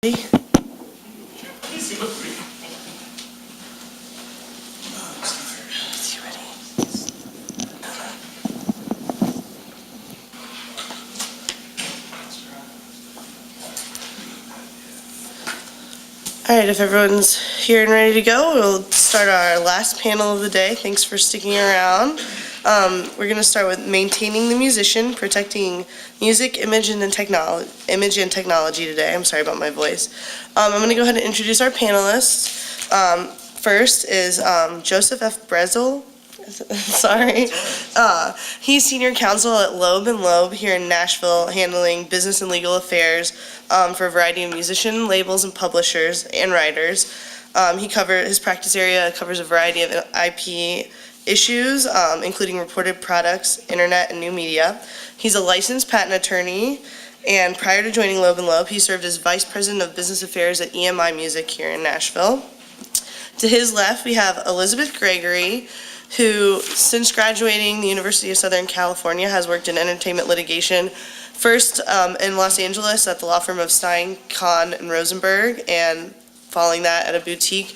All right, if everyone's here and ready to go, we'll start our last panel of the day. Thanks for sticking around. We're going to start with maintaining the musician, protecting music, image, and technology today. I'm sorry about my voice. I'm going to go ahead and introduce our panelists. First is Joseph F. Brezel. Sorry. He's senior counsel at Loeb and Loeb here in Nashville, handling business and legal affairs for a variety of musician labels and publishers and writers. His practice area covers a variety of IP issues, including reported products, internet, and new media. He's a licensed patent attorney, and prior to joining Loeb and Loeb, he served as vice president of business affairs at EMI Music here in Nashville. To his left, we have Elizabeth Gregory, who, since graduating the University of Southern California, has worked in entertainment litigation, first in Los Angeles at the law firm of Stein, Kahn, and Rosenberg, and following that at a boutique,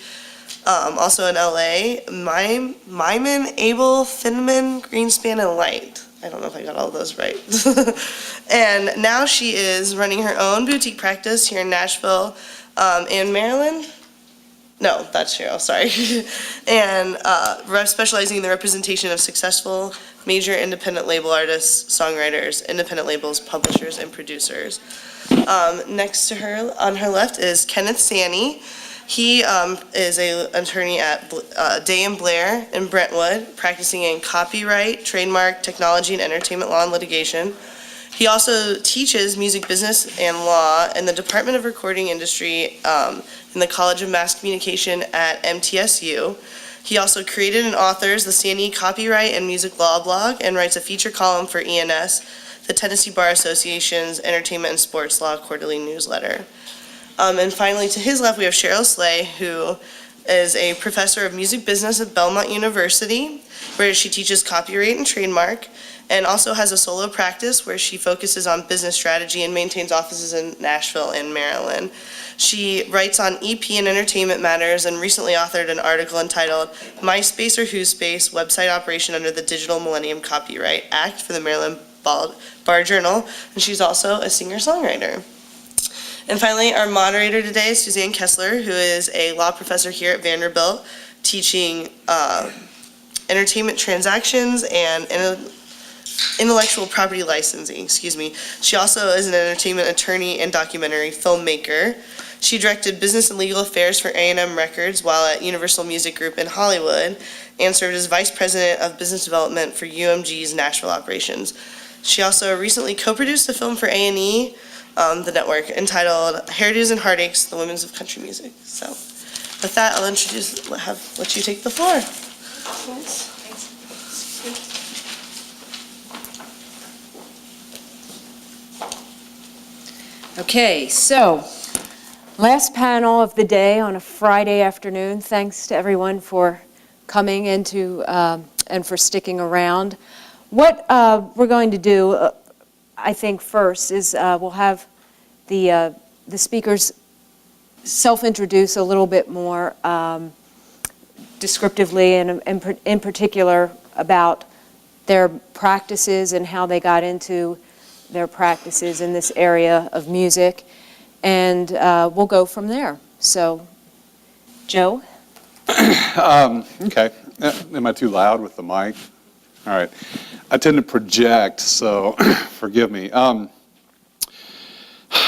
also in LA, Myman, Abel, Finman, Greenspan, and Light. I don't know if I got all of those right. And now she is running her own boutique practice here in Nashville and Maryland. No, that's Cheryl, sorry. And specializing in the representation of successful major independent label artists, songwriters, independent labels, publishers, and producers. Next to her, on her left, is Kenneth Sanney. He is an attorney at Day & Blair in Brentwood, practicing in copyright, trademark, technology, and entertainment law and litigation. He also teaches music business and law in the Department of Recording Industry in the College of Mass Communication at MTSU. He also created and authors the Sanney Copyright and Music Law blog and writes a feature column for ENS, the Tennessee Bar Association's Entertainment and Sports Law Quarterly newsletter. And finally, to his left, we have Cheryl Slay, who is a professor of music business at Belmont University, where she teaches copyright and trademark, and also has a solo practice where she focuses on business strategy and maintains offices in Nashville and Maryland. She writes on EP and entertainment matters and recently authored an article entitled My Space or Whose Space? Website Operation Under the Digital Millennium Copyright Act for the Maryland Bar Journal, and she's also a singer-songwriter. And finally, our moderator today is Suzanne Kessler, who is a law professor here at Vanderbilt, teaching entertainment transactions and intellectual property licensing, She also is an entertainment attorney and documentary filmmaker. She directed business and legal affairs for A&M Records while at Universal Music Group in Hollywood and served as vice president of business development for UMG's Nashville operations. She also recently co-produced a film for A&E, the network, entitled Hairdos and Heartaches, The Women's of Country Music. So with that, I'll let you take the floor. Thanks. Okay, so last panel of the day on a Friday afternoon. Thanks to everyone for coming into and for sticking around. What we're going to do, I think, first is we'll have the speakers self-introduce a little bit more descriptively and in particular about their practices and how they got into their practices in this area of music, and we'll go from there. So, Joe? Okay. Am I too loud with the mic? All right. I tend to project, so forgive me.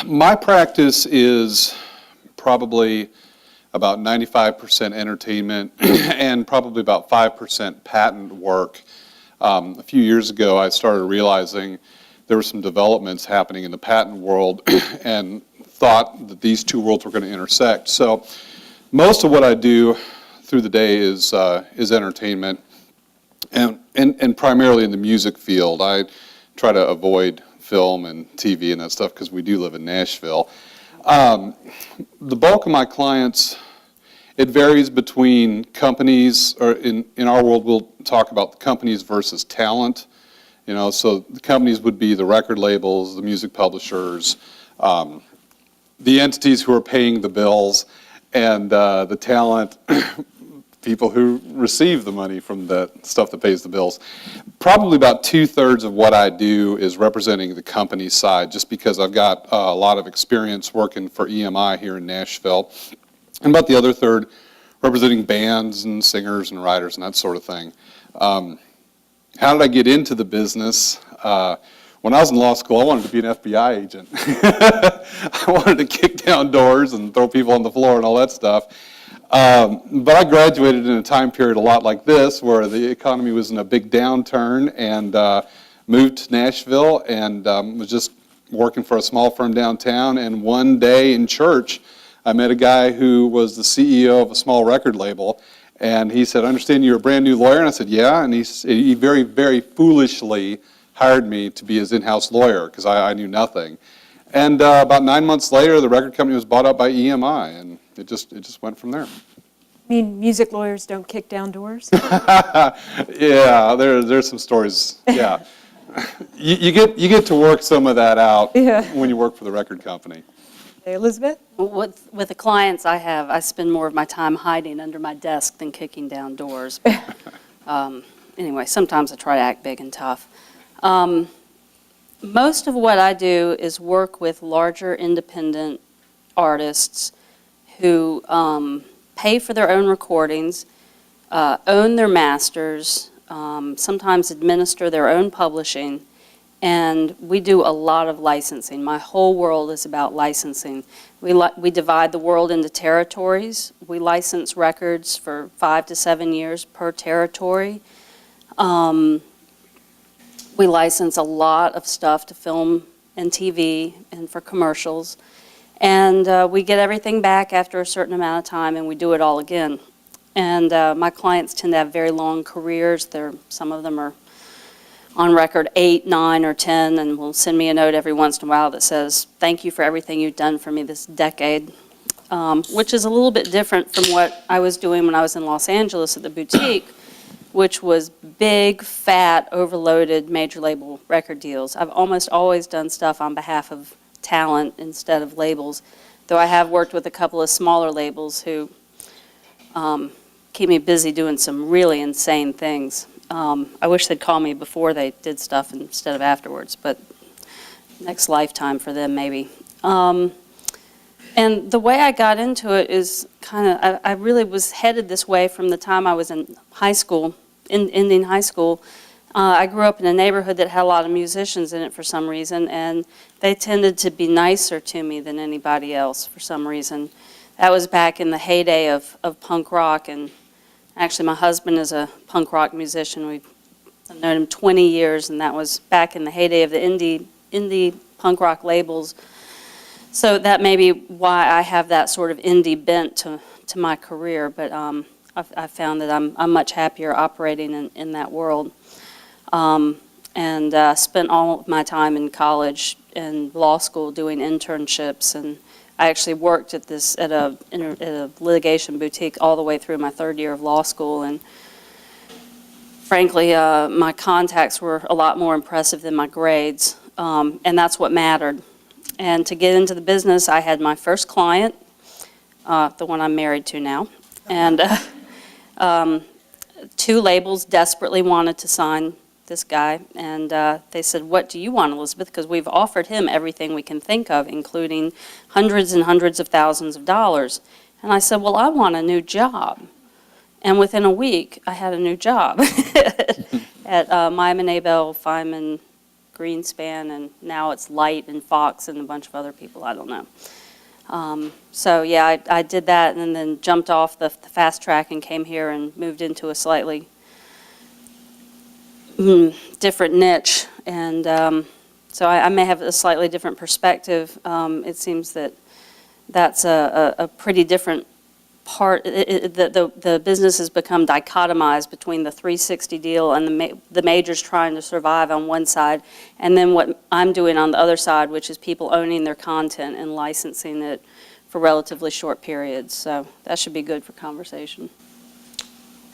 My practice is probably about 95% entertainment and probably about 5% patent work. A few years ago, I started realizing there were some developments happening in the patent world and thought that these two worlds were going to intersect. So most of what I do through the day is entertainment and primarily in the music field. I try to avoid film and TV and that stuff because we do live in Nashville. The bulk of my clients, it varies between companies, or in our world we'll talk about companies versus talent. You know, so the companies would be the record labels, the music publishers, the entities who are paying the bills and the talent, people who receive the money from the stuff that pays the bills. Probably about 2/3 of what I do is representing the company side, just because I've got a lot of experience working for EMI here in Nashville. And about the other third representing bands and singers and writers and that sort of thing. How did I get into the business? When I was in law school, I wanted to be an FBI agent. I wanted to kick down doors and throw people on the floor and all that stuff. But I graduated in a time period a lot like this, where the economy was in a big downturn, and moved to Nashville and was just working for a small firm downtown. And one day in church, I met a guy who was the CEO of a small record label. And he said, "I understand you're a brand new lawyer?" And I said, "Yeah." And he very, very foolishly hired me to be his in-house lawyer, because I knew nothing. And about 9 months later, the record company was bought up by EMI, and it just went from there. I mean, music lawyers don't kick down doors? Yeah, there's some stories. Yeah, you get to work some of that out when you work for the record company. Hey, Elizabeth? With the clients I have, I spend more of my time hiding under my desk than kicking down doors. Anyway, sometimes I try to act big and tough. Most of what I do is work with larger independent artists who pay for their own recordings, own their masters, sometimes administer their own publishing, and we do a lot of licensing. My whole world is about licensing. We divide the world into territories. We license records for 5 to 7 years per territory. We license a lot of stuff to film and TV and for commercials. And we get everything back after a certain amount of time, and we do it all again. And my clients tend to have very long careers. Some of them are on record 8, 9, or 10, and will send me a note every once in a while that says, "Thank you for everything you've done for me this decade," which is a little bit different from what I was doing when I was in Los Angeles at the boutique, which was big, fat, overloaded major label record deals. I've almost always done stuff on behalf of talent instead of labels, though I have worked with a couple of smaller labels who keep me busy doing some really insane things. I wish they'd call me before they did stuff instead of afterwards, but next lifetime for them maybe. And the way I got into it is I really was headed this way from the time I was in high school, ending high school. I grew up in a neighborhood that had a lot of musicians in it for some reason, and they tended to be nicer to me than anybody else for some reason. That was back in the heyday of punk rock, and actually my husband is a punk rock musician. I've known him 20 years, and that was back in the heyday of the indie punk rock labels. So that may be why I have that sort of indie bent to my career, but I've found that I'm much happier operating in that world. And spent all of my time in college and law school doing internships, and I actually worked at a litigation boutique all the way through my 3rd year of law school, and frankly, my contacts were a lot more impressive than my grades, and that's what mattered. And to get into the business, I had my first client, the one I'm married to now, and 2 labels desperately wanted to sign this guy, and they said, "What do you want, Elizabeth?" Because we've offered him everything we can think of, including hundreds and hundreds of thousands of dollars. And I said, "Well, I want a new job." And within a week, I had a new job at Myman Abel, Feynman, Greenspan, and now it's Light and Fox and a bunch of other people, I don't know. So yeah, I did that and then jumped off the fast track and came here and moved into a slightly different niche, and so I may have a slightly different perspective. It seems that that's a pretty different part. The business has become dichotomized between the 360 deal and the majors trying to survive on one side, and then what I'm doing on the other side, which is people owning their content and licensing it for relatively short periods. So that should be good for conversation.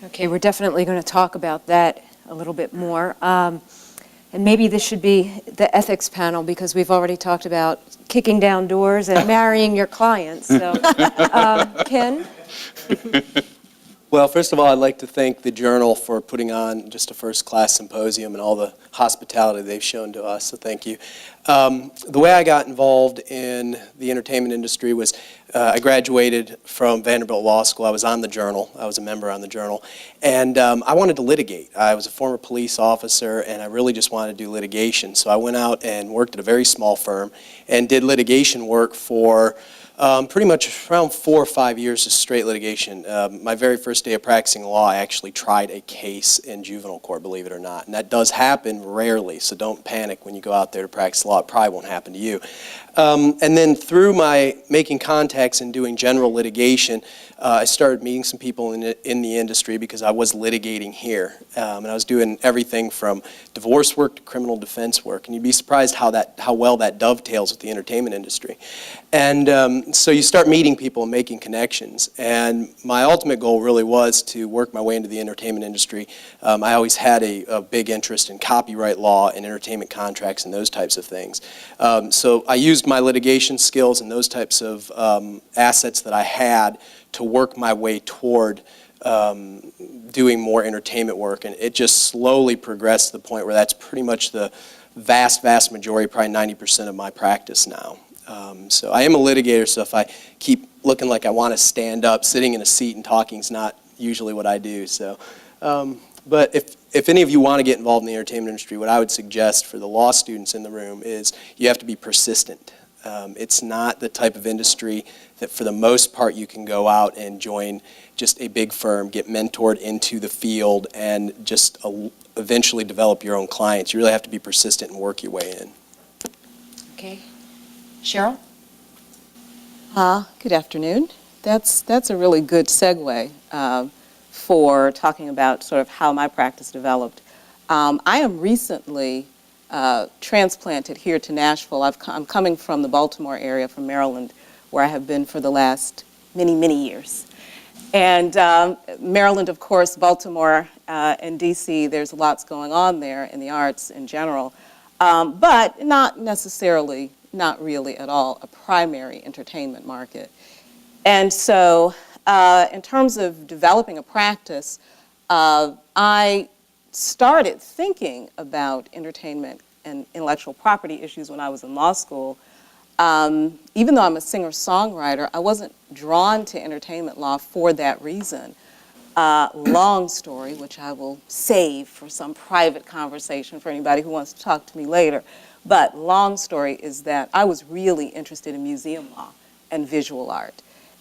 Okay, we're definitely going to talk about that a little bit more. and maybe this should be the ethics panel because we've already talked about kicking down doors and marrying your clients. So, Ken? Well, first of all, I'd like to thank the Journal for putting on just a first-class symposium and all the hospitality they've shown to us, so thank you. The way I got involved in the entertainment industry was I graduated from Vanderbilt Law School. I was on the Journal. I was a member on the Journal. And I wanted to litigate. I was a former police officer, and I really just wanted to do litigation. So I went out and worked at a very small firm and did litigation work for pretty much around 4 or 5 years of straight litigation. My very first day of practicing law, I actually tried a case in juvenile court, believe it or not. And that does happen rarely, so don't panic when you go out there to practice law. It probably won't happen to you. And then through my making contacts and doing general litigation, I started meeting some people in the industry because I was litigating here. And I was doing everything from divorce work to criminal defense work. And you'd be surprised how well that dovetails with the entertainment industry. And so you start meeting people and making connections. And my ultimate goal really was to work my way into the entertainment industry. I always had a big interest in copyright law and entertainment contracts and those types of things. So I used my litigation skills and those types of assets that I had to work my way toward doing more entertainment work. And it just slowly progressed to the point where that's pretty much the vast majority, probably 90% of my practice now. So I am a litigator, so if I keep looking like I want to stand up, sitting in a seat and talking is not usually what I do. So, but if any of you want to get involved in the entertainment industry, what I would suggest for the law students in the room is you have to be persistent. It's not the type of industry that for the most part you can go out and join just a big firm, get mentored into the field, and just eventually develop your own clients. You really have to be persistent and work your way in. Okay. Cheryl? Good afternoon. That's a really good segue for talking about sort of how my practice developed. I am recently transplanted here to Nashville. I'm coming from the Baltimore area, from Maryland, where I have been for the last many years. And Maryland, of course, Baltimore, and DC, there's lots going on there in the arts in general, but not necessarily, not really at all, a primary entertainment market. And so in terms of developing a practice, I started thinking about entertainment and intellectual property issues when I was in law school. Even though I'm a singer-songwriter, I wasn't drawn to entertainment law for that reason. Long story, which I will save for some private conversation for anybody who wants to talk to me later. But long story is that I was really interested in museum law and visual art.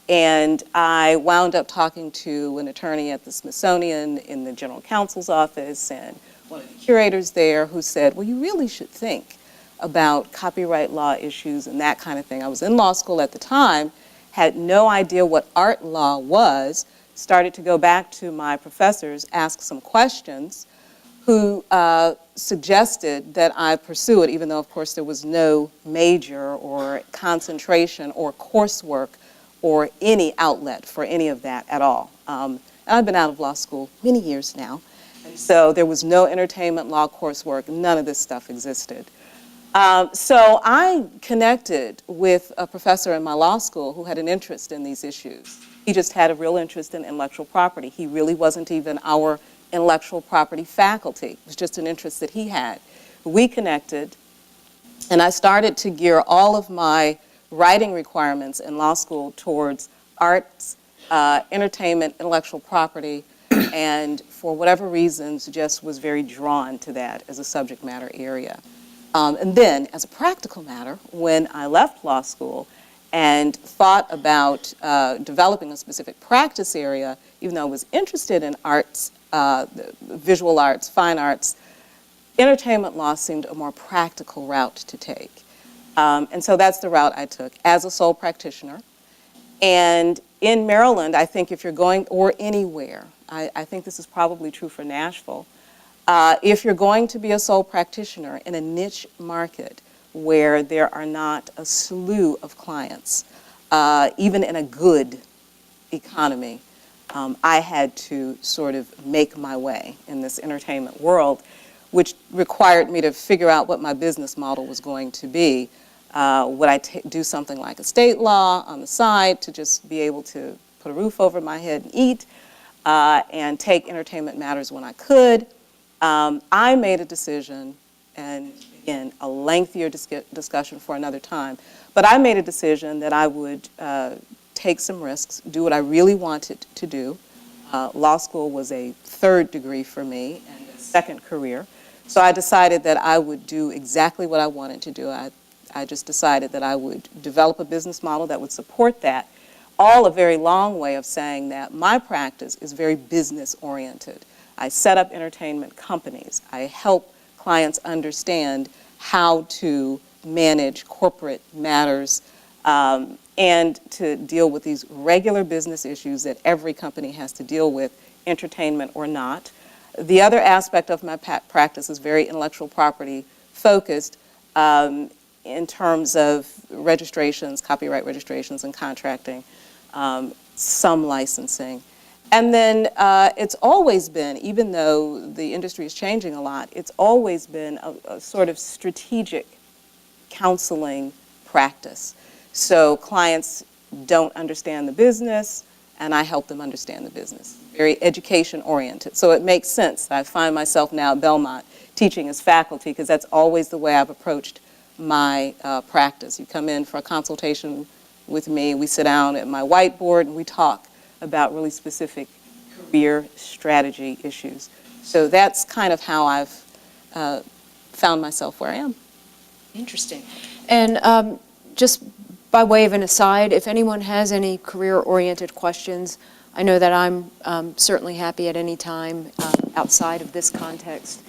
And I wound up talking to an attorney at the Smithsonian in the General Counsel's office and one of the curators there who said, well, you really should think about copyright law issues and that kind of thing. I was in law school at the time, had no idea what art law was, started to go back to my professors, ask some questions, who suggested that I pursue it, even though, of course, there was no major or concentration or coursework or any outlet for any of that at all. And I've been out of law school many years now, and so there was no entertainment law coursework. None of this stuff existed. So I connected with a professor in my law school who had an interest in these issues. He just had a real interest in intellectual property. He really wasn't even our intellectual property faculty. It was just an interest that he had. We connected, and I started to gear all of my writing requirements in law school towards arts, entertainment, intellectual property, and for whatever reasons, just was very drawn to that as a subject matter area. And then, as a practical matter, when I left law school and thought about developing a specific practice area, even though I was interested in arts, visual arts, fine arts, entertainment law seemed a more practical route to take. And so that's the route I took as a sole practitioner. And in Maryland, I think if you're going, or anywhere, I think this is probably true for Nashville, if you're going to be a sole practitioner in a niche market where there are not a slew of clients, even in a good economy, I had to sort of make my way in this entertainment world, which required me to figure out what my business model was going to be. Would I do something like estate law on the side to just be able to put a roof over my head and eat, and take entertainment matters when I could? I made a decision, and again, a lengthier discussion for another time, but I made a decision that I would take some risks, do what I really wanted to do. Law school was a third degree for me and a second career. So I decided that I would do exactly what I wanted to do. I just decided that I would develop a business model that would support that. All a very long way of saying that my practice is very business oriented. I set up entertainment companies. I help clients understand how to manage corporate matters, and to deal with these regular business issues that every company has to deal with, entertainment or not. The other aspect of my practice is very intellectual property focused, in terms of registrations, copyright registrations and contracting, some licensing. And then it's always been, even though the industry is changing a lot, it's always been a sort of strategic counseling practice. So clients don't understand the business, and I help them understand the business. Very education oriented. So it makes sense that I find myself now at Belmont teaching as faculty, because that's always the way I've approached my practice. You come in for a consultation with me, we sit down at my whiteboard and we talk about really specific career strategy issues. So that's kind of how I've found myself where I am. Interesting. And just by way of an aside, if anyone has any career-oriented questions, I know that I'm certainly happy at any time outside of this context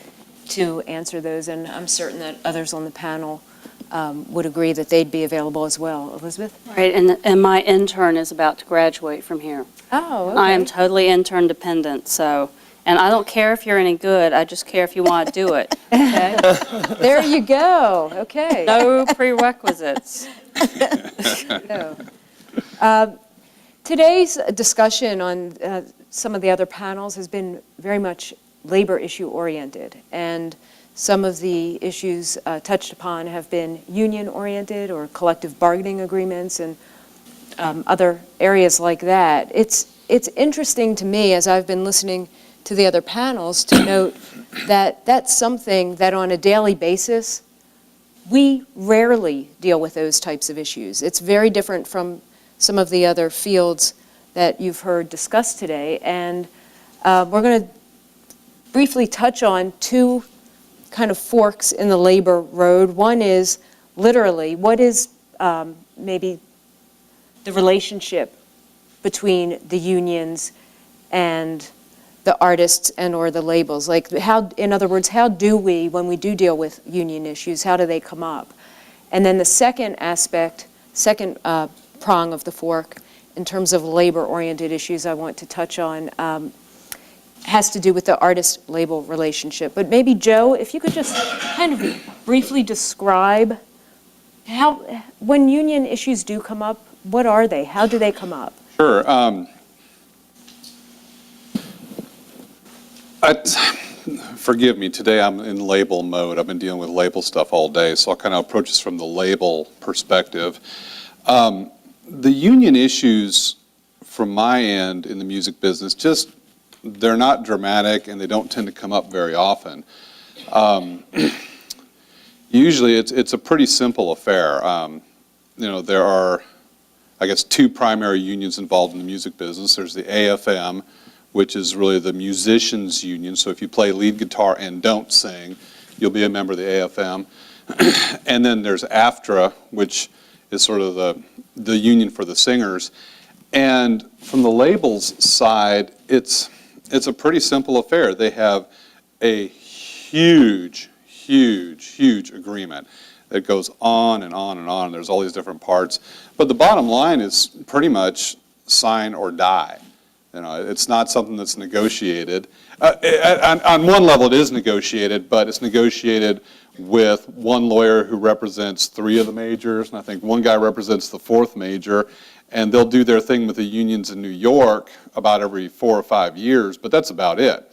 to answer those, and I'm certain that others on the panel would agree that they'd be available as well. Elizabeth? Right, and my intern is about to graduate from here. Oh, okay. I am totally intern dependent, so, and I don't care if you're any good, I just care if you want to do it. Okay. There you go. Okay. No prerequisites. Today's discussion on some of the other panels has been very much labor issue oriented, and some of the issues touched upon have been union oriented or collective bargaining agreements and other areas like that. It's interesting to me, as I've been listening to the other panels, to note that that's something that on a daily basis we rarely deal with those types of issues. It's very different from some of the other fields that you've heard discussed today, and we're going to briefly touch on two kind of forks in the labor road. One is literally, what is maybe the relationship between the unions and the artists and or the labels? Like how, in other words, how do we, when we do deal with union issues, how do they come up? And then the second aspect, second prong of the fork, in terms of labor-oriented issues I want to touch on, has to do with the artist-label relationship. But maybe, Joe, if you could just kind of briefly describe how, when union issues do come up, what are they? How do they come up? Sure. Forgive me, today I'm in label mode. I've been dealing with label stuff all day, so I'll kind of approach this from the label perspective. The union issues from my end in the music business, just they're not dramatic and they don't tend to come up very often. Usually it's a pretty simple affair. There are, I guess, two primary unions involved in the music business. There's the AFM, which is really the musicians union. So if you play lead guitar and don't sing, you'll be a member of the AFM. And then there's AFTRA, which is sort of the union for the singers. And from the labels side, it's a pretty simple affair. They have a huge agreement that goes on and on and on. There's all these different parts. But the bottom line is pretty much sign or die. It's not something that's negotiated. On one level it is negotiated, but it's negotiated with one lawyer who represents three of the majors, and I think one guy represents the fourth major, and they'll do their thing with the unions in New York about every 4 or 5 years, but that's about it.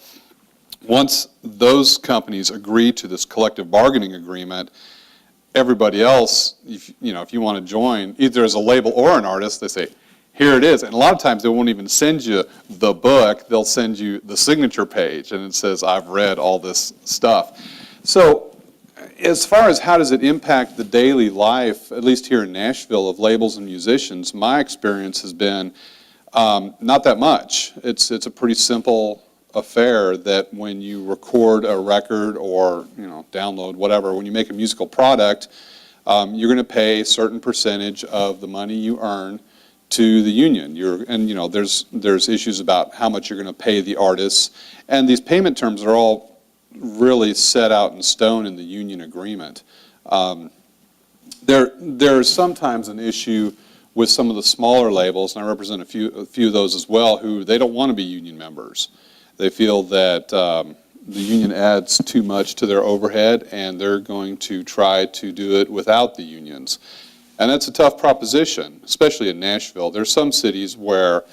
Once those companies agree to this collective bargaining agreement, everybody else, if you want to join, either as a label or an artist, they say, here it is. And a lot of times they won't even send you the book, they'll send you the signature page, and it says, I've read all this stuff. So as far as how does it impact the daily life, at least here in Nashville, of labels and musicians, my experience has been not that much. It's a pretty simple affair that when you record a record or download whatever, when you make a musical product, you're going to pay a certain percentage of the money you earn to the union. There's issues about how much you're going to pay the artists, and these payment terms are all really set out in stone in the union agreement. There's sometimes an issue with some of the smaller labels, and I represent a few of those as well, who they don't want to be union members. They feel that the union adds too much to their overhead, and they're going to try to do it without the unions. And that's a tough proposition, especially in Nashville. There's some cities where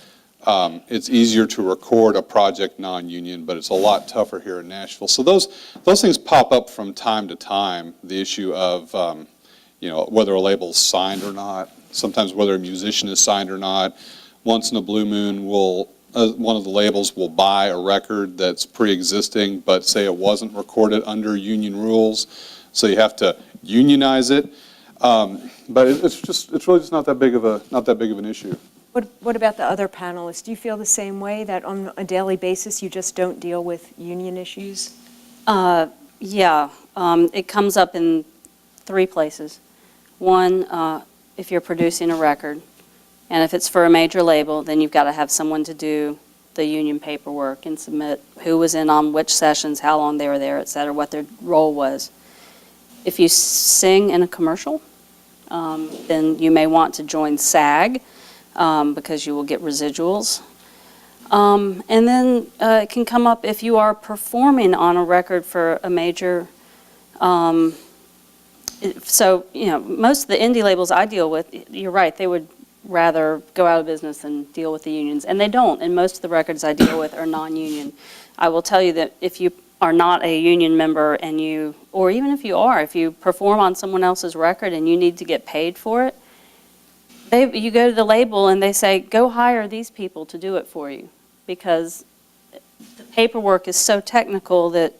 it's easier to record a project non-union, but it's a lot tougher here in Nashville. So those things pop up from time to time, the issue of whether a label's signed or not, sometimes whether a musician is signed or not. Once in a blue moon, one of the labels will buy a record that's pre-existing, but say it wasn't recorded under union rules, so you have to unionize it. But it's really just not that big of an issue. What about the other panelists? Do you feel the same way, that on a daily basis you just don't deal with union issues? Yeah, it comes up in 3 places. One, if you're producing a record, and if it's for a major label, then you've got to have someone to do the union paperwork and submit who was in on which sessions, how long they were there, et cetera, what their role was. If you sing in a commercial, then you may want to join SAG because you will get residuals. And then it can come up if you are performing on a record for a major. So, most of the indie labels I deal with, you're right, they would rather go out of business than deal with the unions. And they don't, and most of the records I deal with are non-union. I will tell you that if you are not a union member and or even if you are, if you perform on someone else's record and you need to get paid for it, you go to the label and they say, go hire these people to do it for you, because the paperwork is so technical that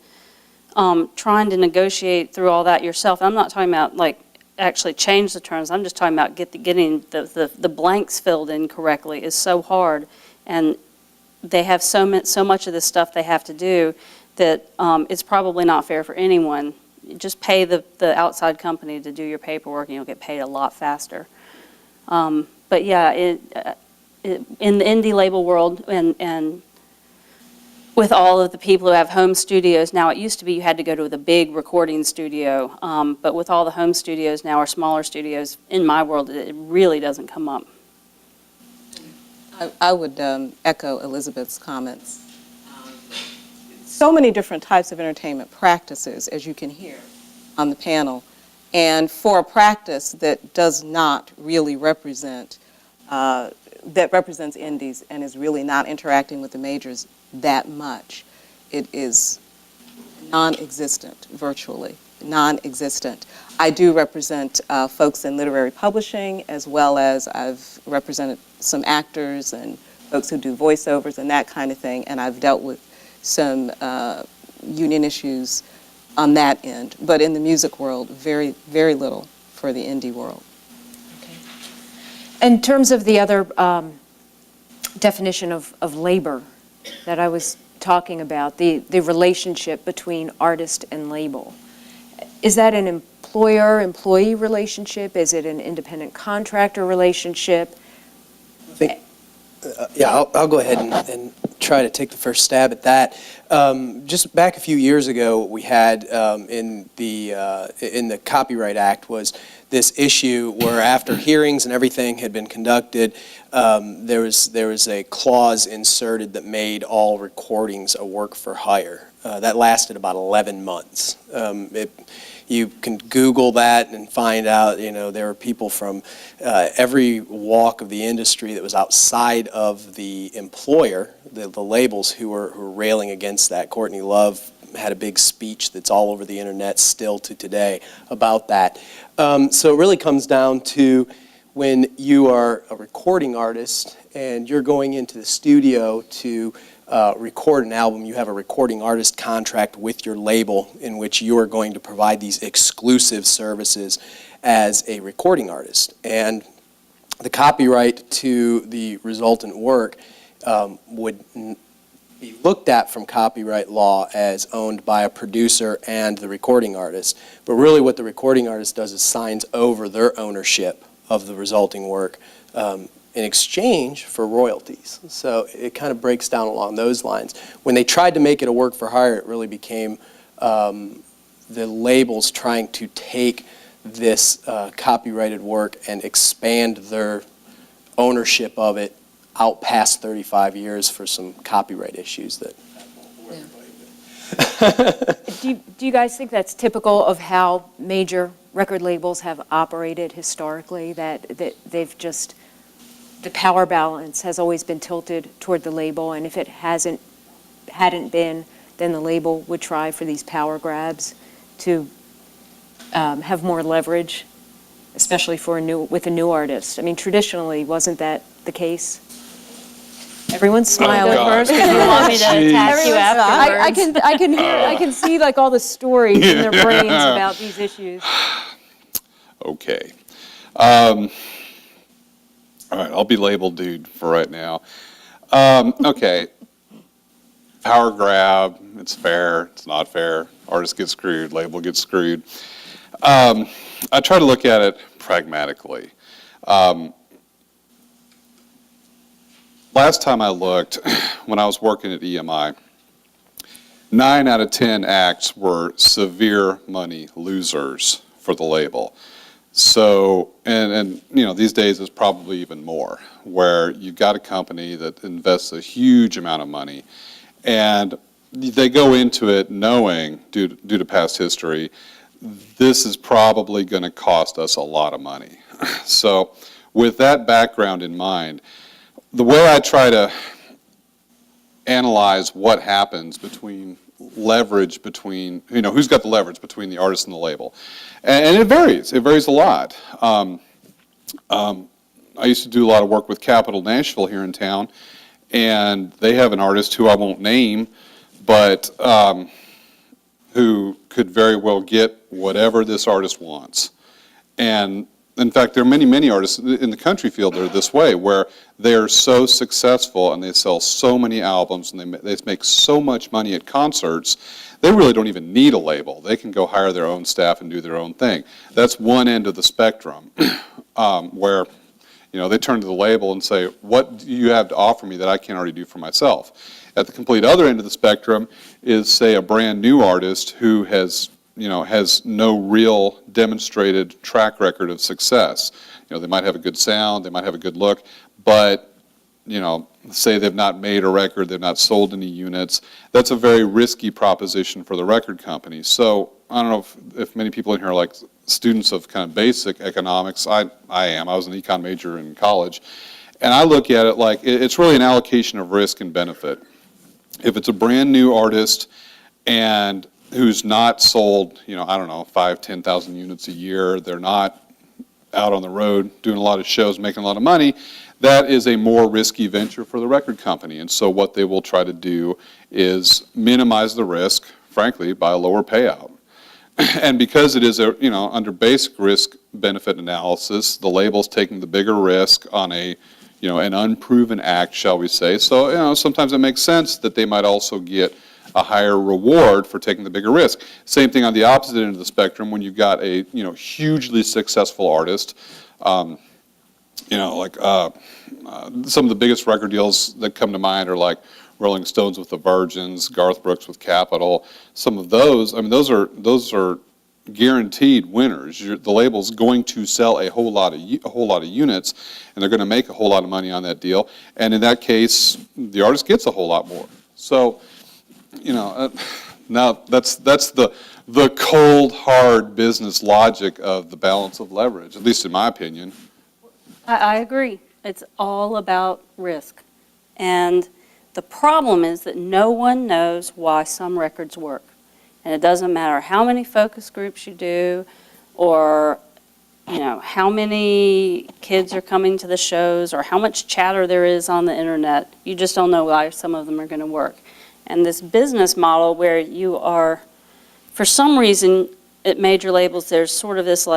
trying to negotiate through all that yourself, I'm not talking about actually change the terms, I'm just talking about getting the blanks filled in correctly is so hard, and they have so much of this stuff they have to do that it's probably not fair for anyone. Just pay the outside company to do your paperwork and you'll get paid a lot faster. But yeah, in the indie label world and with all of the people who have home studios, now it used to be you had to go to the big recording studio, but with all the home studios now or smaller studios, in my world, it really doesn't come up. I would echo Elizabeth's comments. So many different types of entertainment practices, as you can hear on the panel, and for a practice that does not really represent, that represents indies and is really not interacting with the majors that much, it is non-existent, virtually non-existent. I do represent folks in literary publishing, as well as I've represented some actors and folks who do voiceovers and that kind of thing, and I've dealt with some union issues on that end. But in the music world, very, very little for the indie world. Okay. In terms of the other definition of labor that I was talking about, the relationship between artist and label, is that an employer-employee relationship? Is it an independent contractor relationship? Yeah, I'll go ahead and try to take the first stab at that. Just back a few years ago, we had in the Copyright Act was this issue where after hearings and everything had been conducted, there was a clause inserted that made all recordings a work for hire. That lasted about 11 months. You can Google that and find out, there are people from every walk of the industry that was outside of the employer, the labels, who were railing against that. Courtney Love had a big speech that's all over the internet still to today about that. So it really comes down to when you are a recording artist and you're going into the studio to record an album, you have a recording artist contract with your label in which you are going to provide these exclusive services as a recording artist. And the copyright to the resultant work would be looked at from copyright law as owned by a producer and the recording artist. But really what the recording artist does is signs over their ownership of the resulting work in exchange for royalties. So it kind of breaks down along those lines. When they tried to make it a work for hire, it really became the labels trying to take this copyrighted work and expand their ownership of it out past 35 years for some copyright issues that. Do you guys think that's typical of how major record labels have operated historically, that they've just, the power balance has always been tilted toward the label, and if it hadn't been, then the label would try for these power grabs to have more leverage, especially with a new artist? I mean, traditionally, wasn't that the case? Everyone's smiling God. first. You want me to attack you afterwards? I can see like all the stories in their brains about these issues. Okay. All right, I'll be labeled dude for right now. Okay. Power grab, it's fair, it's not fair. Artist gets screwed, label gets screwed. I try to look at it pragmatically. Last time I looked, when I was working at EMI, 9 out of 10 acts were severe money losers for the label. So, and these days it's probably even more, where you've got a company that invests a huge amount of money, and they go into it knowing, due to past history, this is probably going to cost us a lot of money. So, with that background in mind, the way I try to analyze what happens between leverage between, who's got the leverage between the artist and the label. And it varies. It varies a lot. I used to do a lot of work with Capitol Nashville here in town, and they have an artist who I won't name, but who could very well get whatever this artist wants. And in fact, there are many, many artists in the country field that are this way, where they're so successful and they sell so many albums and they make so much money at concerts, they really don't even need a label. They can go hire their own staff and do their own thing. That's one end of the spectrum, where they turn to the label and say, what do you have to offer me that I can't already do for myself? At the complete other end of the spectrum is, say, a brand new artist who has no real demonstrated track record of success. They might have a good sound, they might have a good look, but, say they've not made a record, they've not sold any units. That's a very risky proposition for the record company. So I don't know if many people in here are like students of kind of basic economics. I am. I was an econ major in college. And I look at it like it's really an allocation of risk and benefit. If it's a brand new artist and who's not sold, 5,000, 10,000 units a year, they're not out on the road doing a lot of shows, making a lot of money, that is a more risky venture for the record company. And so what they will try to do is minimize the risk, frankly, by a lower payout. And because it is under basic risk benefit analysis, the label's taking the bigger risk on an unproven act, shall we say. So, sometimes it makes sense that they might also get a higher reward for taking the bigger risk. Same thing on the opposite end of the spectrum when you've got a hugely successful artist. Some of the biggest record deals that come to mind are like Rolling Stones with the Virgins, Garth Brooks with Capitol. Some of those, those are guaranteed winners. The label's going to sell a whole lot of units, and they're going to make a whole lot of money on that deal. And in that case, the artist gets a whole lot more. So, Now, that's the cold, hard business logic of the balance of leverage, at least in my opinion. I agree. It's all about risk. And the problem is that no one knows why some records work. And it doesn't matter how many focus groups you do or how many kids are coming to the shows or how much chatter there is on the internet. You just don't know why some of them are going to work. And this business model where you are, for some reason, at major labels, there's sort of this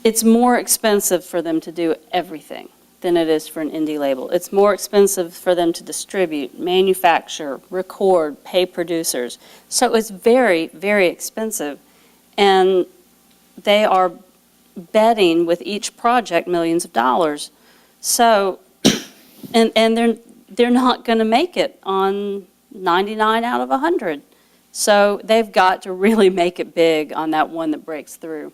it's more expensive for them to do everything than it is for an indie label. It's more expensive for them to distribute, manufacture, record, pay producers. So it's very, very expensive. And they are betting with each project millions of dollars. So, and they're not going to make it on 99 out of 100. So they've got to really make it big on that one that breaks through.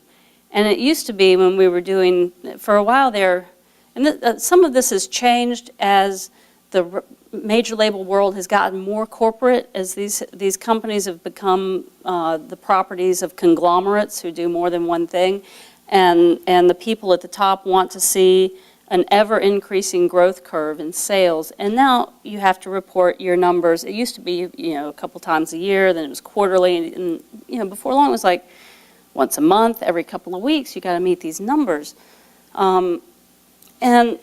And it used to be when we were doing, for a while there, and some of this has changed as the major label world has gotten more corporate, as these companies have become the properties of conglomerates who do more than one thing. And the people at the top want to see an ever-increasing growth curve in sales. And now you have to report your numbers. It used to be, a couple times a year, then it was quarterly. And before long, it was like once a month, every couple of weeks, you got to meet these numbers. And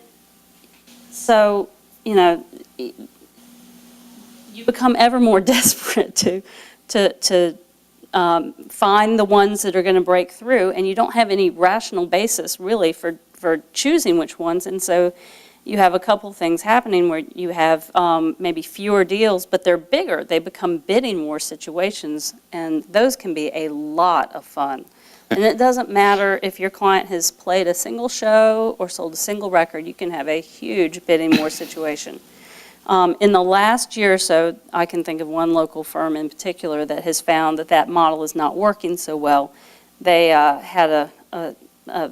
so, you become ever more desperate to find the ones that are going to break through, and you don't have any rational basis really for choosing which ones. And so you have a couple things happening where you have maybe fewer deals, but they're bigger. They become bidding war situations, and those can be a lot of fun. And it doesn't matter if your client has played a single show or sold a single record, you can have a huge bidding war situation. In the last year or so, I can think of one local firm in particular that has found that model is not working so well. They had a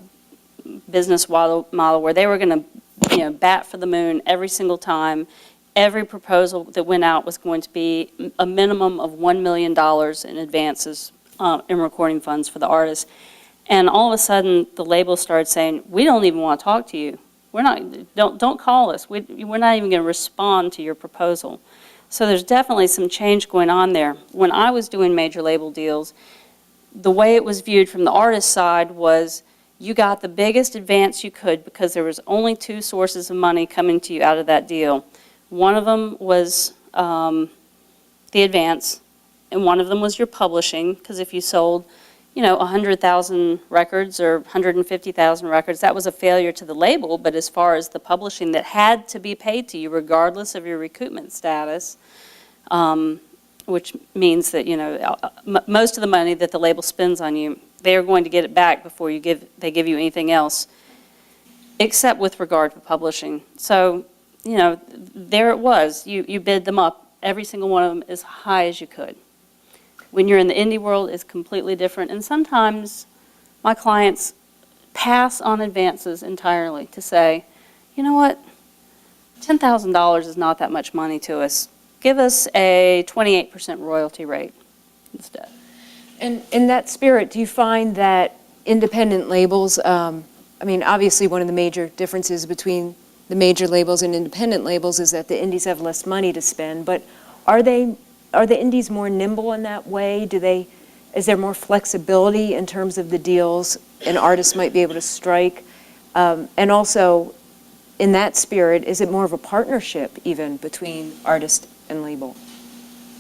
business model where they were going to bat for the moon every single time. Every proposal that went out was going to be a minimum of $1 million in advances in recording funds for the artist. And all of a sudden, the label started saying, we don't even want to talk to you. Don't call us. We're not even going to respond to your proposal. So there's definitely some change going on there. When I was doing major label deals, the way it was viewed from the artist side was you got the biggest advance you could because there was only two sources of money coming to you out of that deal. One of them was the advance, and one of them was your publishing, because if you sold 100,000 records or 150,000 records, that was a failure to the label. But as far as the publishing that had to be paid to you regardless of your recoupment status, which means that most of the money that the label spends on you, they are going to get it back before they give you anything else, except with regard to publishing. So there it was. You bid them up, every single one of them, as high as you could. When you're in the indie world, it's completely different. And sometimes my clients pass on advances entirely to say, you know what, $10,000 is not that much money to us. Give us a 28% royalty rate instead. And in that spirit, do you find that independent labels, obviously one of the major differences between the major labels and independent labels is that the indies have less money to spend, but are the indies more nimble in that way? Is there more flexibility in terms of the deals an artist might be able to strike? And also, in that spirit, is it more of a partnership even between artist and label?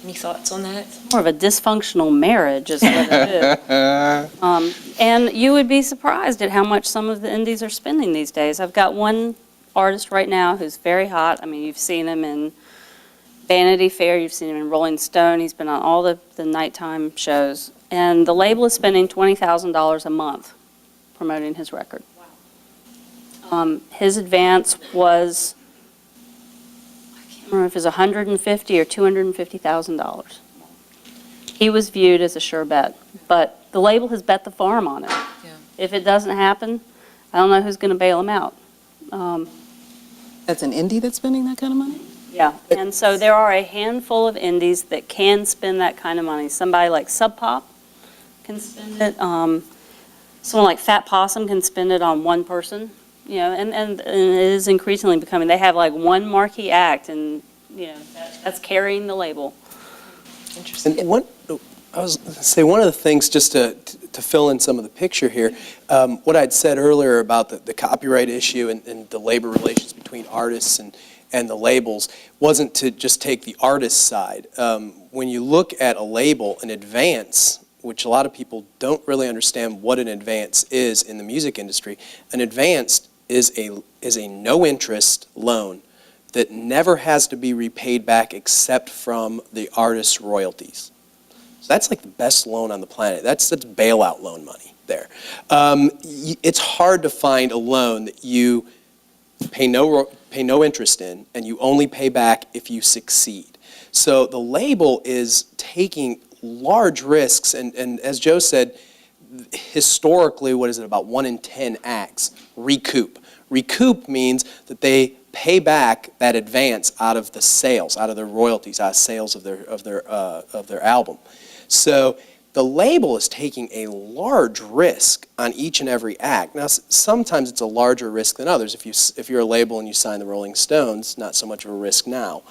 Any thoughts on that? More of a dysfunctional marriage is what it is. And you would be surprised at how much some of the indies are spending these days. I've got one artist right now who's very hot. You've seen him in Vanity Fair, you've seen him in Rolling Stone, he's been on all the nighttime shows. And the label is spending $20,000 a month promoting his record. Wow. His advance was, I can't remember if it was $150,000 or $250,000. He was viewed as a sure bet, but the label has bet the farm on it. Yeah. If it doesn't happen, I don't know who's going to bail him out. That's an indie that's spending that kind of money? Yeah, and so there are a handful of indies that can spend that kind of money. Somebody like Sub Pop can spend it. Someone like Fat Possum can spend it on one person. And it is increasingly becoming. They have like one marquee act, and that's carrying the label. And I was going to say, one of the things, just to fill in some of the picture here, what I'd said earlier about the copyright issue and the labor relations between artists and the labels wasn't to just take the artist side. When you look at a label, an advance, which a lot of people don't really understand what an advance is in the music industry, an advance is a no-interest loan that never has to be repaid back except from the artist's royalties. So that's like the best loan on the planet. That's bailout loan money there. It's hard to find a loan that you pay no interest in, and you only pay back if you succeed. So the label is taking large risks, and as Joe said, historically, what is it, about 1 in 10 acts recoup. Recoup means that they pay back that advance out of the sales, out of their royalties, out of sales of their album. So the label is taking a large risk on each and every act. Now, sometimes it's a larger risk than others. If you're a label and you sign the Rolling Stones, not so much of a risk now.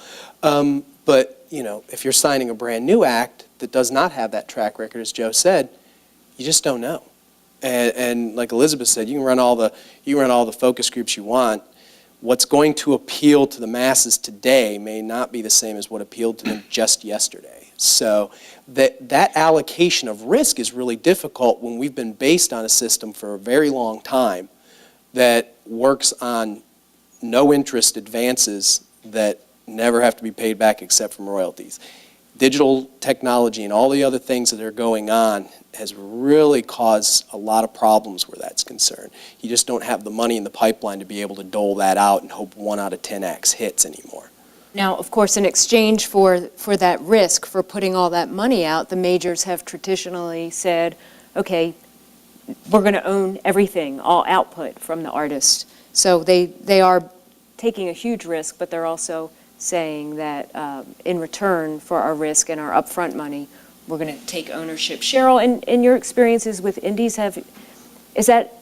But if you're signing a brand new act that does not have that track record, as Joe said, you just don't know. And like Elizabeth said, you can run all the focus groups you want. What's going to appeal to the masses today may not be the same as what appealed to them just yesterday. So that allocation of risk is really difficult when we've been based on a system for a very long time that works on no interest advances that never have to be paid back except from royalties. Digital technology and all the other things that are going on has really caused a lot of problems where that's concerned. You just don't have the money in the pipeline to be able to dole that out and hope 1 out of 10 acts hits anymore. Now, of course, in exchange for that risk, for putting all that money out, the majors have traditionally said, okay, we're going to own everything, all output from the artist. So they are taking a huge risk, but they're also saying that in return for our risk and our upfront money, we're going to take ownership. Cheryl, in your experiences with indies, is that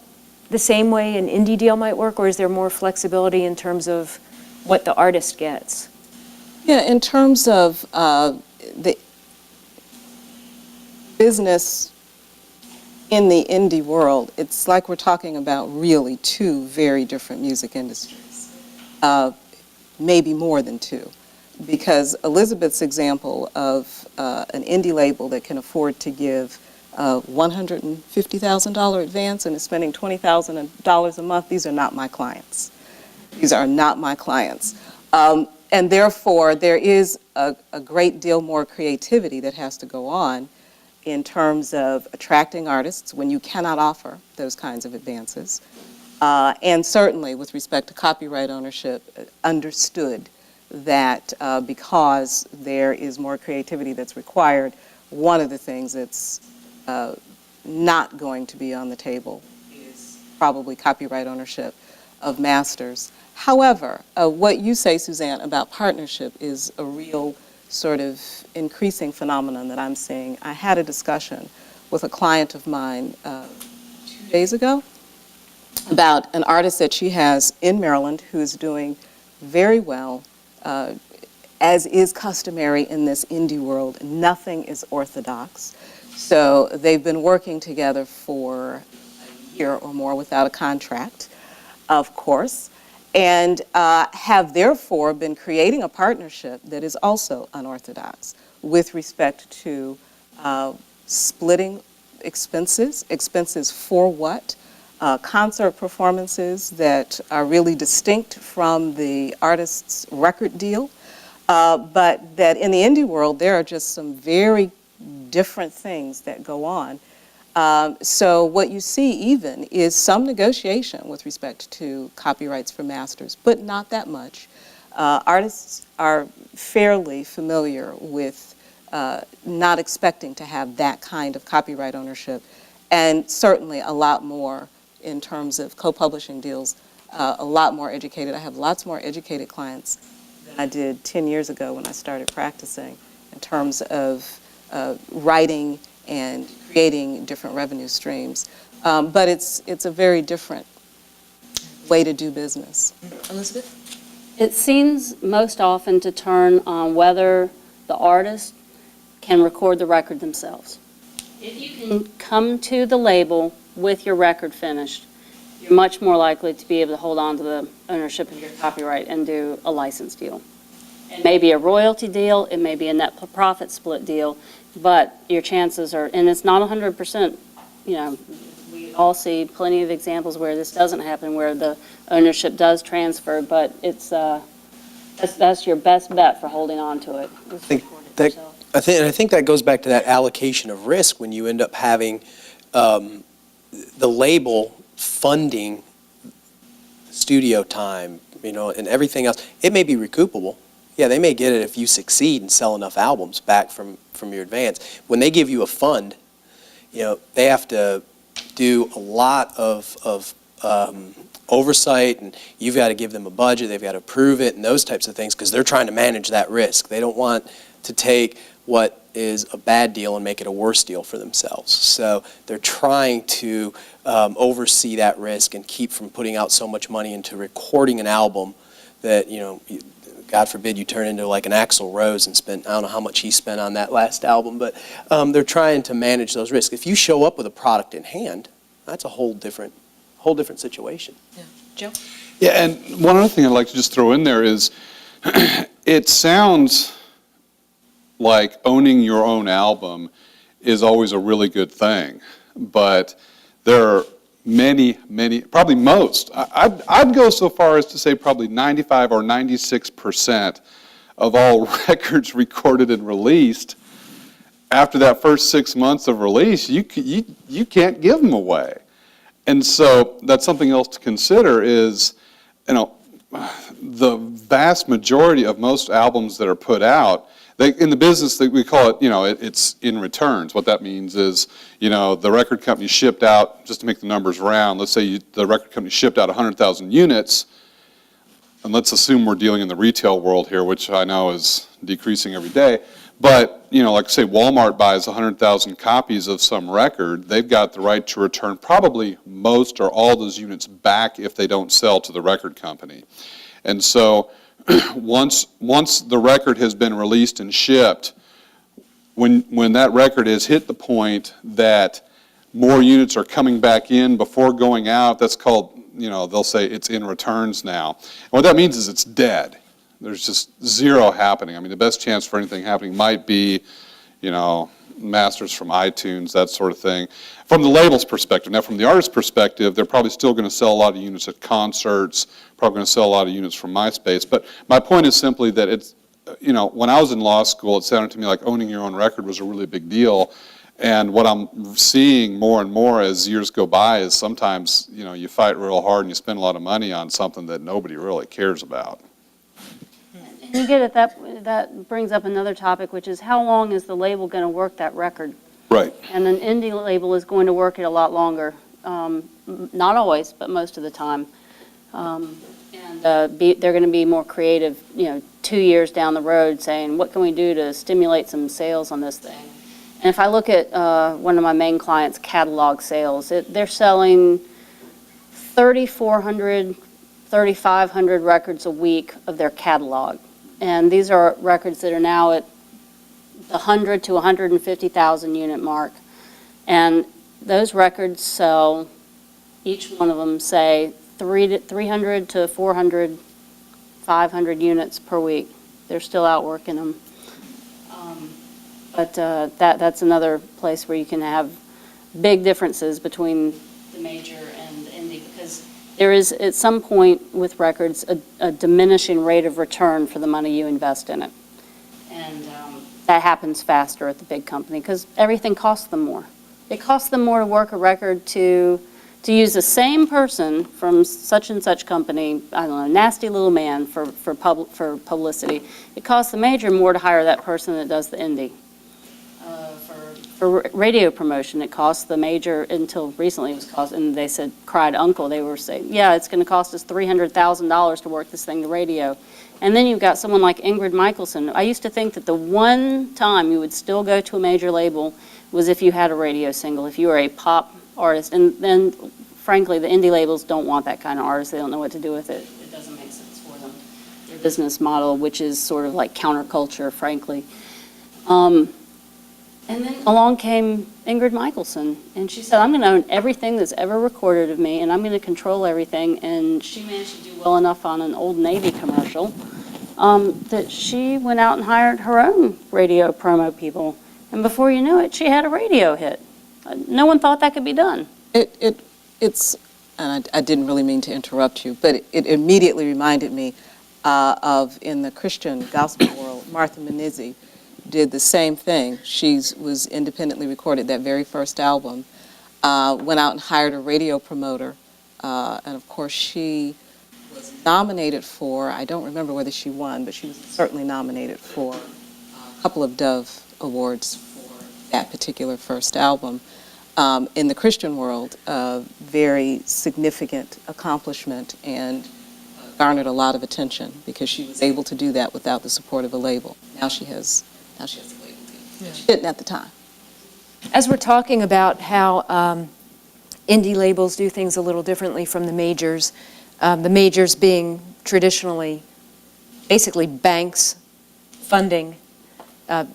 the same way an indie deal might work, or is there more flexibility in terms of what the artist gets? Yeah, in terms of the business in the indie world, it's like we're talking about really 2 very different music industries, maybe more than 2. Because Elizabeth's example of an indie label that can afford to give a $150,000 advance and is spending $20,000 a month, these are not my clients. These are not my clients. And therefore, there is a great deal more creativity that has to go on in terms of attracting artists when you cannot offer those kinds of advances. And certainly, with respect to copyright ownership, understood that because there is more creativity that's required, one of the things that's not going to be on the table is probably copyright ownership of masters. However, what you say, Suzanne, about partnership is a real sort of increasing phenomenon that I'm seeing. I had a discussion with a client of mine 2 days ago about an artist that she has in Maryland who is doing very well. As is customary in this indie world, nothing is orthodox. So they've been working together for a year or more without a contract, of course, and have therefore been creating a partnership that is also unorthodox with respect to splitting expenses for what? Concert performances that are really distinct from the artist's record deal, but that in the indie world there are just some very different things that go on. So what you see even is some negotiation with respect to copyrights for masters, but not that much. Artists are fairly familiar with not expecting to have that kind of copyright ownership, and certainly a lot more in terms of co-publishing deals, a lot more educated. I have lots more educated clients than than I did 10 years ago when I started practicing in terms of writing and creating different revenue streams. But it's a very different way to do business. Elizabeth? It seems most often to turn on whether the artist can record the record themselves. If you can come to the label with your record finished, you're much more likely to be able to hold on to the ownership of your copyright and do a license deal. It may be a royalty deal, it may be a net profit split deal, but your chances are, and it's not 100%, you know, we all see plenty of examples where this doesn't happen, where the ownership does transfer, but it's, that's your best bet for holding on to it. I think that goes back to that allocation of risk when you end up having the label funding studio time, you know, and everything else. It may be recoupable. Yeah, they may get it if you succeed and sell enough albums back from your advance. When they give you a fund, you know, they have to do a lot of oversight, and you've got to give them a budget, they've got to approve it, and those types of things, because they're trying to manage that risk. They don't want to take what is a bad deal and make it a worse deal for themselves. So they're trying to oversee that risk and keep from putting out so much money into recording an album that, you know, God forbid you turn into like an Axl Rose and spend, I don't know how much he spent on that last album, but they're trying to manage those risks. If you show up with a product in hand, that's a whole different situation. Yeah. Joe? Yeah, and one other thing I'd like to just throw in there is it sounds like owning your own album is always a really good thing, but there are many, probably most. I'd go so far as to say probably 95 or 96% of all records recorded and released, after that first 6 months of release, you can't give them away. And so that's something else to consider is, you know, the vast majority of most albums that are put out, in the business, we call it, you know, it's in returns. What that means is, you know, the record company shipped out, just to make the numbers round, let's say the record company shipped out 100,000 units, and let's assume we're dealing in the retail world here, which I know is decreasing every day. But, you know, like say Walmart buys 100,000 copies of some record, they've got the right to return probably most or all those units back if they don't sell to the record company. And so once the record has been released and shipped, when that record has hit the point that more units are coming back in before going out, that's called, you know, they'll say it's in returns now. And what that means is it's dead. There's just zero happening. I mean, the best chance for anything happening might be, you know, masters from iTunes, that sort of thing. From the label's perspective. Now, from the artist's perspective, they're probably still going to sell a lot of units at concerts, probably going to sell a lot of units from MySpace. But my point is simply that it's, you know, when I was in law school, it sounded to me like owning your own record was a really big deal. And what I'm seeing more and more as years go by is sometimes, you know, you fight real hard and you spend a lot of money on something that nobody really cares about. You get it, that brings up another topic, which is how long is the label going to work that record? Right. And an indie label is going to work it a lot longer. Not always, but most of the time. They're going to be more creative, you know, 2 years down the road saying, what can we do to stimulate some sales on this thing? And if I look at one of my main clients' catalog sales, they're selling 3,400, 3,500 records a week of their catalog. And these are records that are now at the 100 to 150,000 unit mark. And those records sell, each one of them, say, 300 to 400, 500 units per week. They're still out working them. But that's another place where you can have big differences between the major and the indie, because there is, at some point with records, a diminishing rate of return for the money you invest in it. And that happens faster at the big company because everything costs them more. It costs them more to work a record to use the same person from such and such company, I don't know, nasty little man for publicity. It costs the major more to hire that person that does the indie for radio promotion, it cost the major, until recently it was cost, and they said, cried uncle, they were saying, yeah, it's going to cost us $300,000 to work this thing to radio. And then you've got someone like Ingrid Michaelson. I used to think that the one time you would still go to a major label was if you had a radio single, if you were a pop artist. And then, frankly, the indie labels don't want that kind of artist. They don't know what to do with it. It doesn't make sense for them. Their business model, which is sort of like counterculture, frankly. And then along came Ingrid Michaelson, and she said, I'm going to own everything that's ever recorded of me, and I'm going to control everything. And she managed to do well enough on an Old Navy commercial that she went out and hired her own radio promo people. And before you knew it, she had a radio hit. No one thought that could be done. It's, and I didn't really mean to interrupt you, but it immediately reminded me of, in the Christian gospel world, Martha Menizzi did the same thing. She was independently recorded that very first album, went out and hired a radio promoter, and of course she was nominated for, I don't remember whether she won, but she was certainly nominated for a couple of Dove Awards for that particular first album. In the Christian world, a very significant accomplishment, and garnered a lot of attention because she was able to do that without the support of a label. Now she has a label team. Yeah. She didn't at the time. As we're talking about how indie labels do things a little differently from the majors being traditionally basically banks funding the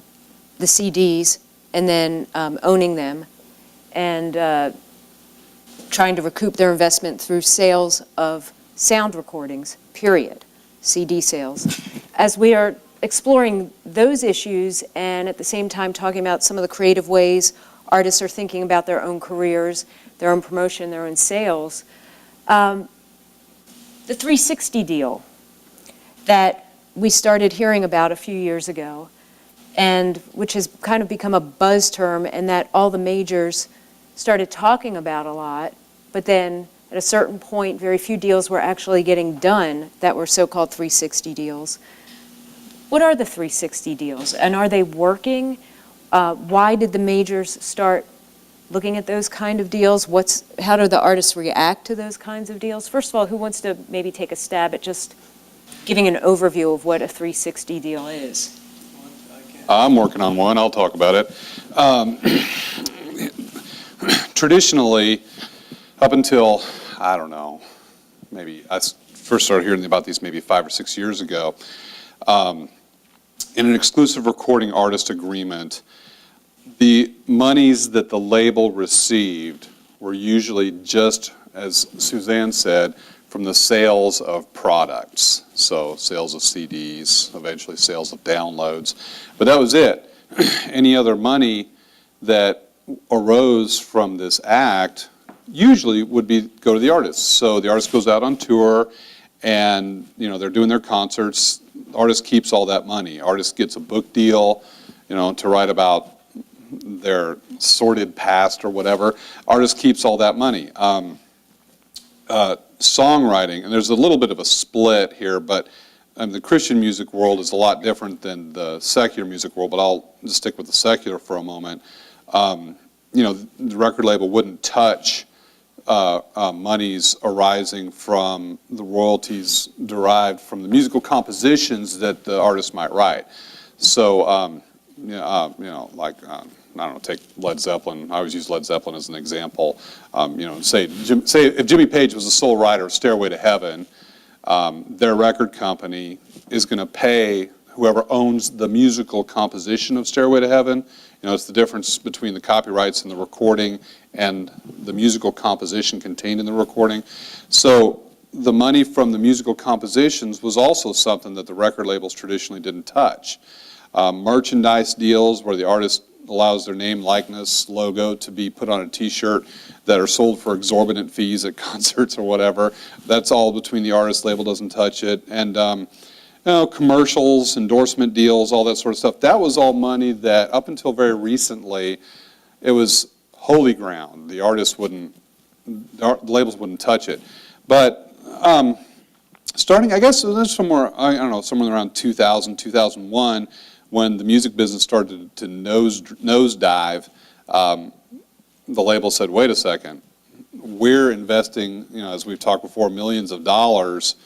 CDs and then owning them and trying to recoup their investment through sales of sound recordings, period, CD sales. As we are exploring those issues and at the same time talking about some of the creative ways artists are thinking about their own careers, their own promotion, their own sales, the 360 deal that we started hearing about a few years ago, and which has kind of become a buzz term, and that all the majors started talking about a lot, but then at a certain point, very few deals were actually getting done that were so-called 360 deals. What are the 360 deals, and are they working? Why did the majors start looking at those kind of deals? How do the artists react to those kinds of deals? First of all, who wants to maybe take a stab at just giving an overview of what a 360 deal is? I'm working on one. I'll talk about it. Traditionally, up until, I don't know, maybe I first started hearing about these maybe 5 or 6 years ago, in an exclusive recording artist agreement, the monies that the label received were usually just, as Suzanne said, from the sales of products. So sales of CDs, eventually sales of downloads. But that was it. Any other money that arose from this act usually would go to the artist. So the artist goes out on tour and they're doing their concerts. The artist keeps all that money. Artist gets a book deal, to write about their sordid past or whatever. Artist keeps all that money. Songwriting, and there's a little bit of a split here, but the Christian music world is a lot different than the secular music world, but I'll just stick with the secular for a moment. The record label wouldn't touch monies arising from the royalties derived from the musical compositions that the artist might write. So, I don't know, take Led Zeppelin. I always use Led Zeppelin as an example. Say if Jimmy Page was the sole writer of Stairway to Heaven, their record company is going to pay whoever owns the musical composition of Stairway to Heaven. It's the difference between the copyrights and the recording and the musical composition contained in the recording. So the money from the musical compositions was also something that the record labels traditionally didn't touch. Merchandise deals where the artist allows their name, likeness, logo to be put on a t-shirt that are sold for exorbitant fees at concerts or whatever. That's all between the artist, label doesn't touch it. And commercials, endorsement deals, all that sort of stuff. That was all money that up until very recently, it was holy ground. The artists the labels wouldn't touch it. But starting, I guess, somewhere around 2000, 2001, when the music business started to nosedive, the label said, wait a second, we're investing, as we've talked before, millions of dollars,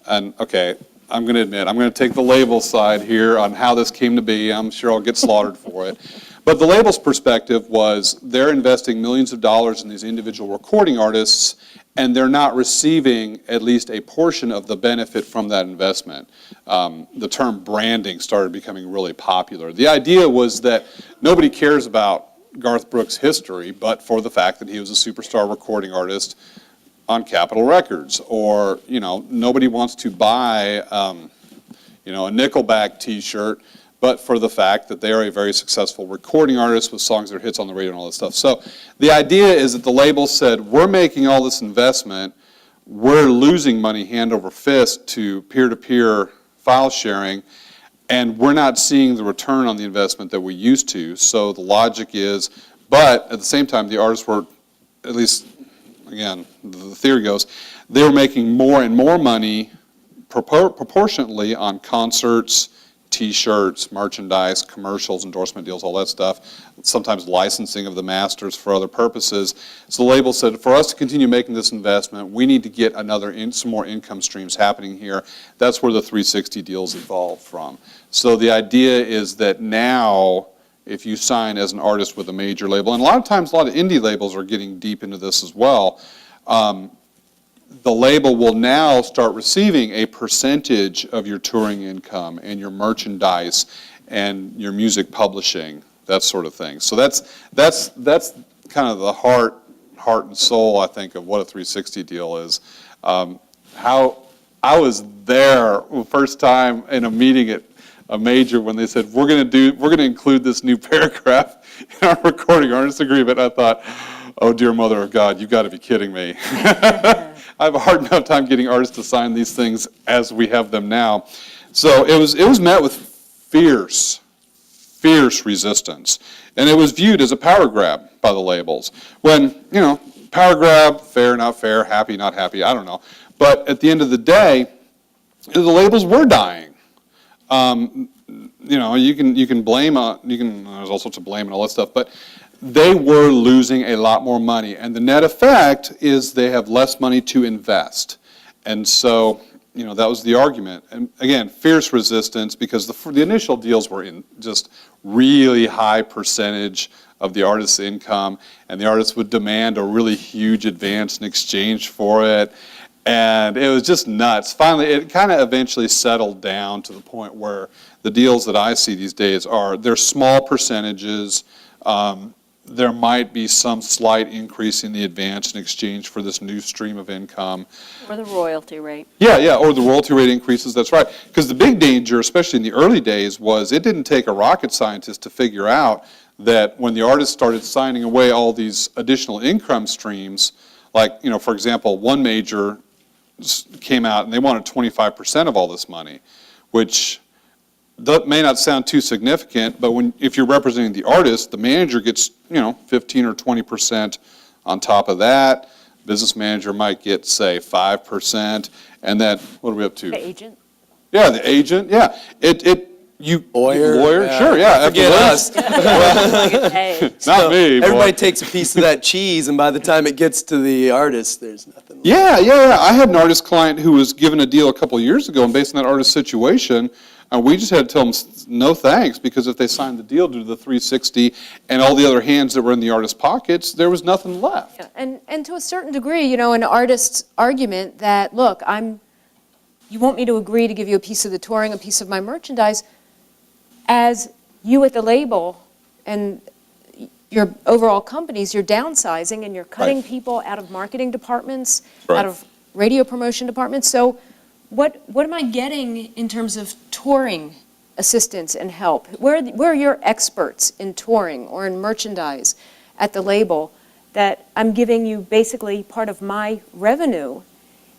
and okay, I'm going to admit, I'm going to take the label side here on how this came to be. I'm sure I'll get slaughtered for it. But the label's perspective was they're investing millions of dollars in these individual recording artists, and they're not receiving at least a portion of the benefit from that investment. The term branding started becoming really popular. The idea was that nobody cares about Garth Brooks' history, but for the fact that he was a superstar recording artist on Capitol Records, or nobody wants to buy a Nickelback T-shirt, but for the fact that they are a very successful recording artist with songs that are hits on the radio and all that stuff. So the idea is that the label said, we're making all this investment, we're losing money hand over fist to peer-to-peer file sharing, and we're not seeing the return on the investment that we used to. So the logic is, but at the same time, the artists were, at least, again, the theory goes, they were making more and more money proportionately on concerts, T-shirts, merchandise, commercials, endorsement deals, all that stuff, sometimes licensing of the masters for other purposes. So the label said, for us to continue making this investment, we need to get some more income streams happening here. That's where the 360 deals evolved from. So the idea is that now, if you sign as an artist with a major label, and a lot of times a lot of indie labels are getting deep into this as well, the label will now start receiving a percentage of your touring income and your merchandise and your music publishing, that sort of thing. So that's kind of the heart and soul, I think, of what a 360 deal is. How I was there the first time in a meeting at a major when they said, we're going to include this new paragraph in our recording artist agreement. I thought, oh dear mother of God, you've got to be kidding me. I have a hard enough time getting artists to sign these things as we have them now. So it was met with fierce resistance. And it was viewed as a power grab by the labels. When, power grab, fair, not fair, happy, not happy, I don't know. But at the end of the day, the labels were dying. You can blame, there's all sorts of blame and all that stuff, but they were losing a lot more money. And the net effect is they have less money to invest. And so, that was the argument. And again, fierce resistance, because the initial deals were in just really high percentage of the artist's income, and the artist would demand a really huge advance in exchange for it. And it was just nuts. Finally, it kind of eventually settled down to the point where the deals that I see these days they're small percentages. There might be some slight increase in the advance in exchange for this new stream of income. Or the royalty rate. Yeah, or the royalty rate increases, that's right. Because the big danger, especially in the early days, was it didn't take a rocket scientist to figure out that when the artist started signing away all these additional income streams, like, for example, one major came out and they wanted 25% of all this money, which that may not sound too significant, but if you're representing the artist, the manager gets 15 or 20% on top of that. Business manager might get, say, 5%, and then what are we up to? The agent? Yeah, the agent. Yeah, Lawyer, sure, yeah. Forget us. Not me. Everybody takes a piece of that cheese, and by the time it gets to the artist, there's nothing left. Yeah. I had an artist client who was given a deal a couple of years ago, and based on that artist situation, and we just had to tell them no thanks, because if they signed the deal due to the 360 and all the other hands that were in the artist's pockets, there was nothing left. Yeah, and to a certain degree, an artist's argument that, look, you want me to agree to give you a piece of the touring, a piece of my merchandise, as you at the label and your overall companies, you're downsizing and you're cutting people out of marketing departments, out of radio promotion departments. So what am I getting in terms of touring assistance and help? Where are your experts in touring or in merchandise at the label that I'm giving you basically part of my revenue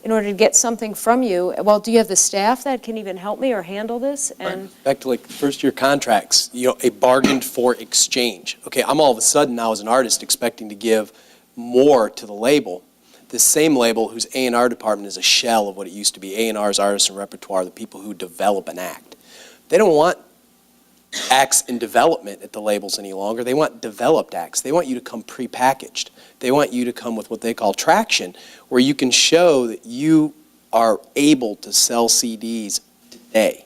in order to get something from you? Well, do you have the staff that can even help me or handle this? And back to first-year contracts, a bargained for exchange. Okay, I'm all of a sudden now as an artist expecting to give more to the label. This same label whose A&R department is a shell of what it used to be. A&R is artists and repertoire, the people who develop an act. They don't want acts in development at the labels any longer. They want developed acts. They want you to come prepackaged. They want you to come with what they call traction, where you can show that you are able to sell CDs today.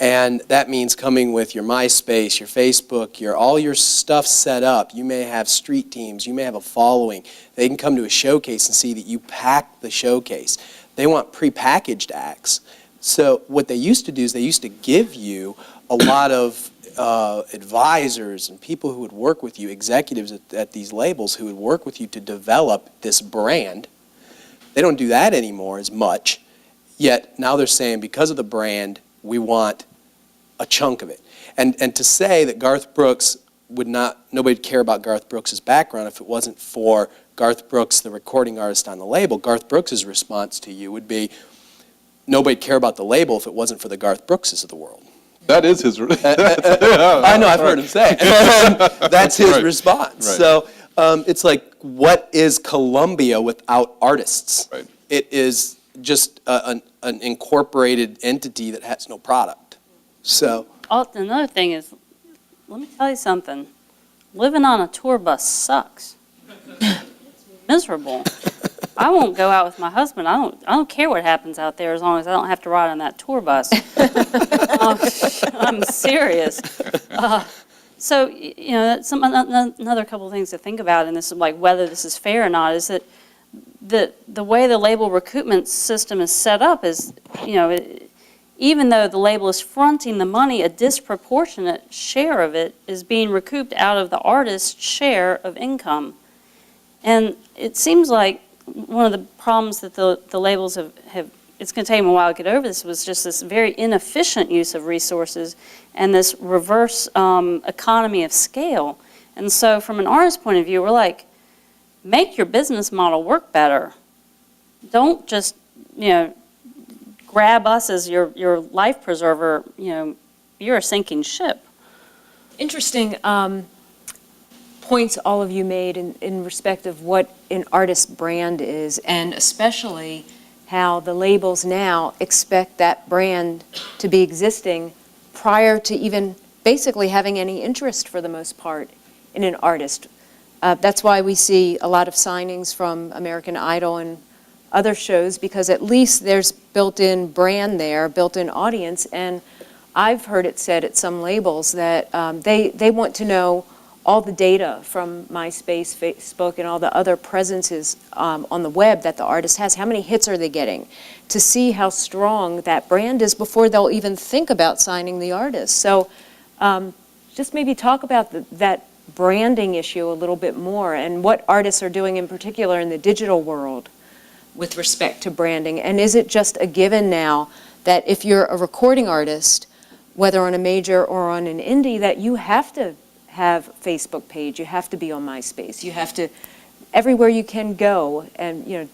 And that means coming with your MySpace, your Facebook, all your stuff set up. You may have street teams. You may have a following. They can come to a showcase and see that you packed the showcase. They want prepackaged acts. So what they used to do is they used to give you a lot of advisors and people who would work with you, executives at these labels who would work with you to develop this brand. They don't do that anymore as much, yet now they're saying because of the brand, we want a chunk of it. And to say that Garth Brooks nobody'd care about Garth Brooks' background if it wasn't for Garth Brooks, the recording artist on the label. Garth Brooks' response to you would be, nobody'd care about the label if it wasn't for the Garth Brookses of the world. That is his. I know, I've heard him say it. That's his response. Right. So it's like, what is Columbia without artists? Right. It is just an incorporated entity that has no product. So Another thing is, let me tell you something. Living on a tour bus sucks. It's miserable. I won't go out with my husband. I don't care what happens out there as long as I don't have to ride on that tour bus. I'm serious. So, you know, that's another couple of things to think about in this, like whether this is fair or not, is that the way the label recoupment system is set up is, you know, even though the label is fronting the money, a disproportionate share of it is being recouped out of the artist's share of income. And it seems like one of the problems that the labels have, it's going to take them a while to get over this, was just this very inefficient use of resources and this reverse economy of scale. And so from an artist's point of view, we're like, make your business model work better. Don't just, you know, grab us as your life preserver. You know, you're a sinking ship. Interesting points all of you made in respect of what an artist's brand is, and especially how the labels now expect that brand to be existing prior to even basically having any interest, for the most part, in an artist. That's why we see a lot of signings from American Idol and other shows, because at least there's built-in brand there, built-in audience, and I've heard it said at some labels that they want to know all the data from MySpace, Facebook, and all the other presences on the web that the artist has. How many hits are they getting? To see how strong that brand is before they'll even think about signing the artist. So just maybe talk about that branding issue a little bit more, and what artists are doing in particular in the digital world with respect to branding. And is it just a given now that if you're a recording artist, whether on a major or on an indie, that you have to have a Facebook page, you have to be on MySpace, you have to, everywhere you can go, and, you know,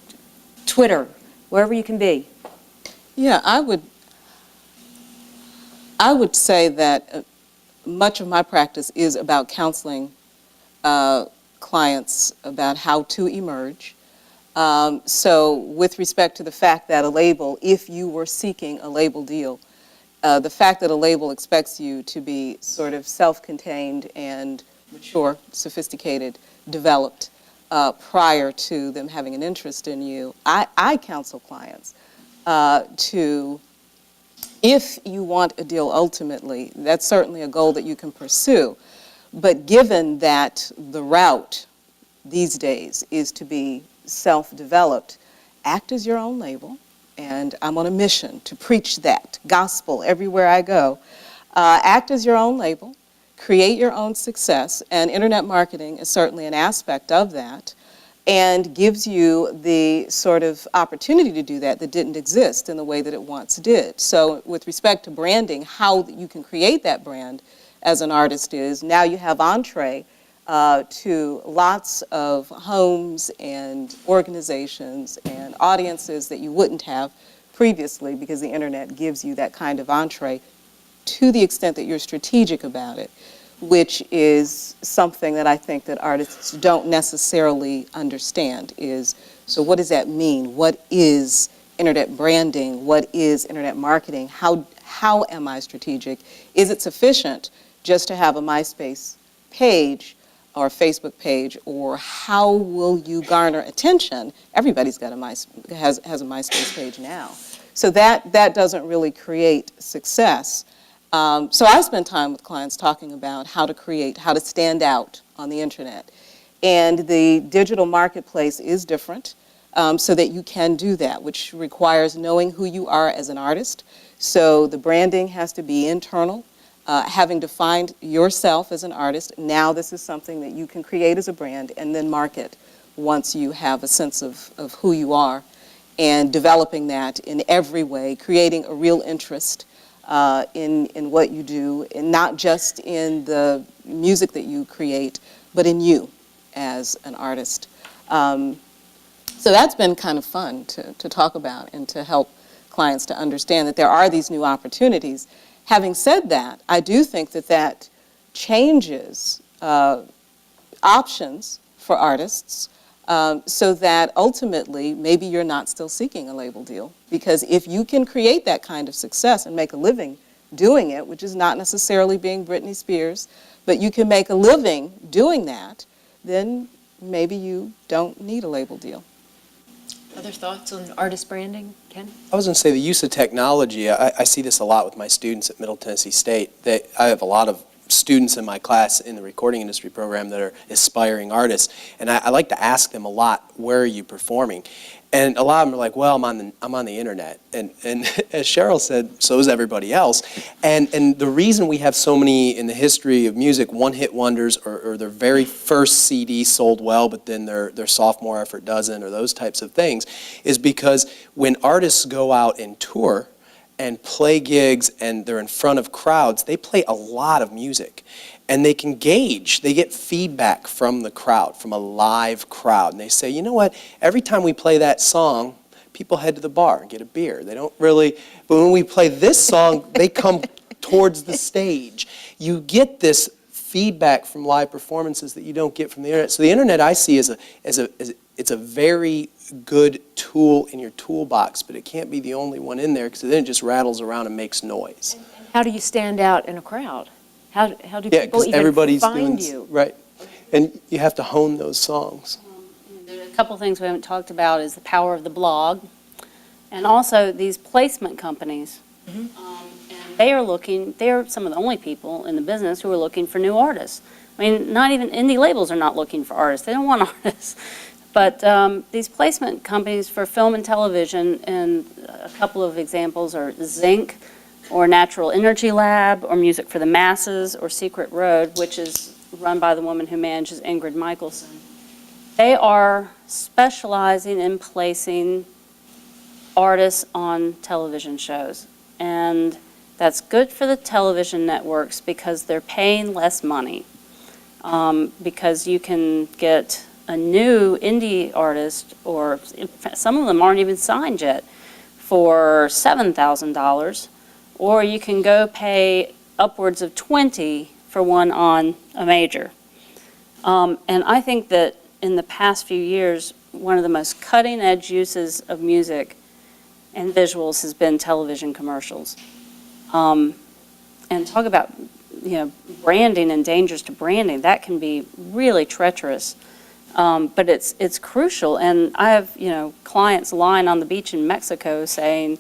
Twitter, wherever you can be? Yeah, I would say that much of my practice is about counseling clients about how to emerge. So with respect to the fact that a label, if you were seeking a label deal, the fact that a label expects you to be sort of self-contained and mature, sophisticated, developed prior to them having an interest in you, I counsel clients to, if you want a deal ultimately, that's certainly a goal that you can pursue. But given that the route these days is to be self-developed, act as your own label. And I'm on a mission to preach that gospel everywhere I go. Act as your own label, create your own success, and internet marketing is certainly an aspect of that, and gives you the sort of opportunity to do that didn't exist in the way that it once did. So with respect to branding, how you can create that brand as an artist is, now you have entree to lots of homes and organizations and audiences that you wouldn't have previously, because the internet gives you that kind of entree to the extent that you're strategic about it, which is something that I think that artists don't necessarily understand is, so what does that mean? What is internet branding? What is internet marketing? How how am I strategic? Is it sufficient just to have a MySpace page or a Facebook page, or how will you garner attention? Everybody's got has a MySpace page now. So that doesn't really create success. So I spend time with clients talking about how to stand out on the internet. And the digital marketplace is different, so that you can do that, which requires knowing who you are as an artist. So the branding has to be internal. Having defined yourself as an artist, now this is something that you can create as a brand and then market once you have a sense of who you are, and developing that in every way, creating a real interest in what you do, and not just in the music that you create, but in you as an artist. So that's been kind of fun to talk about and to help clients to understand that there are these new opportunities. Having said that, I do think that changes options for artists, so that ultimately maybe you're not still seeking a label deal. Because if you can create that kind of success and make a living doing it, which is not necessarily being Britney Spears, but you can make a living doing that, then maybe you don't need a label deal. Other thoughts on artist branding, Ken? I was going to say the use of technology. I see this a lot with my students at Middle Tennessee State. I have a lot of students in my class in the recording industry program that are aspiring artists, and I like to ask them a lot, where are you performing? And a lot of them are like, well, I'm on the internet. And as Cheryl said, so is everybody else. And the reason we have so many in the history of music one-hit wonders, or their very first CD sold well, but then their sophomore effort doesn't, or those types of things, is because when artists go out and tour and play gigs and they're in front of crowds, they play a lot of music. And they can gauge, they get feedback from the crowd, from a live crowd. And they say, you know what, every time we play that song, people head to the bar and get a beer. They don't really, but when we play this song, they come towards the stage. You get this feedback from live performances that you don't get from the internet. So the internet I see as it's a very good tool in your toolbox, but it can't be the only one in there, because then it just rattles around and makes noise. How do you stand out in a crowd? How do Yeah, people because even everybody's find doing, you? right. And you have to hone those songs. There's a couple things we haven't talked about is the power of the blog, and also these placement companies. And they're some of the only people in the business who are looking for new artists. I mean, not even indie labels are not looking for artists. They don't want artists. But these placement companies for film and television, and a couple of examples are Zinc, or Natural Energy Lab, or Music for the Masses, or Secret Road, which is run by the woman who manages Ingrid Michaelson. They are specializing in placing artists on television shows. And that's good for the television networks because they're paying less money. Because you can get a new indie artist, or some of them aren't even signed yet, for $7,000. Or you can go pay upwards of $20,000 for one on a major. And I think that in the past few years, one of the most cutting-edge uses of music and visuals has been television commercials. And talk about, branding and dangers to branding. That can be really treacherous. But it's crucial. And I have, clients lying on the beach in Mexico saying,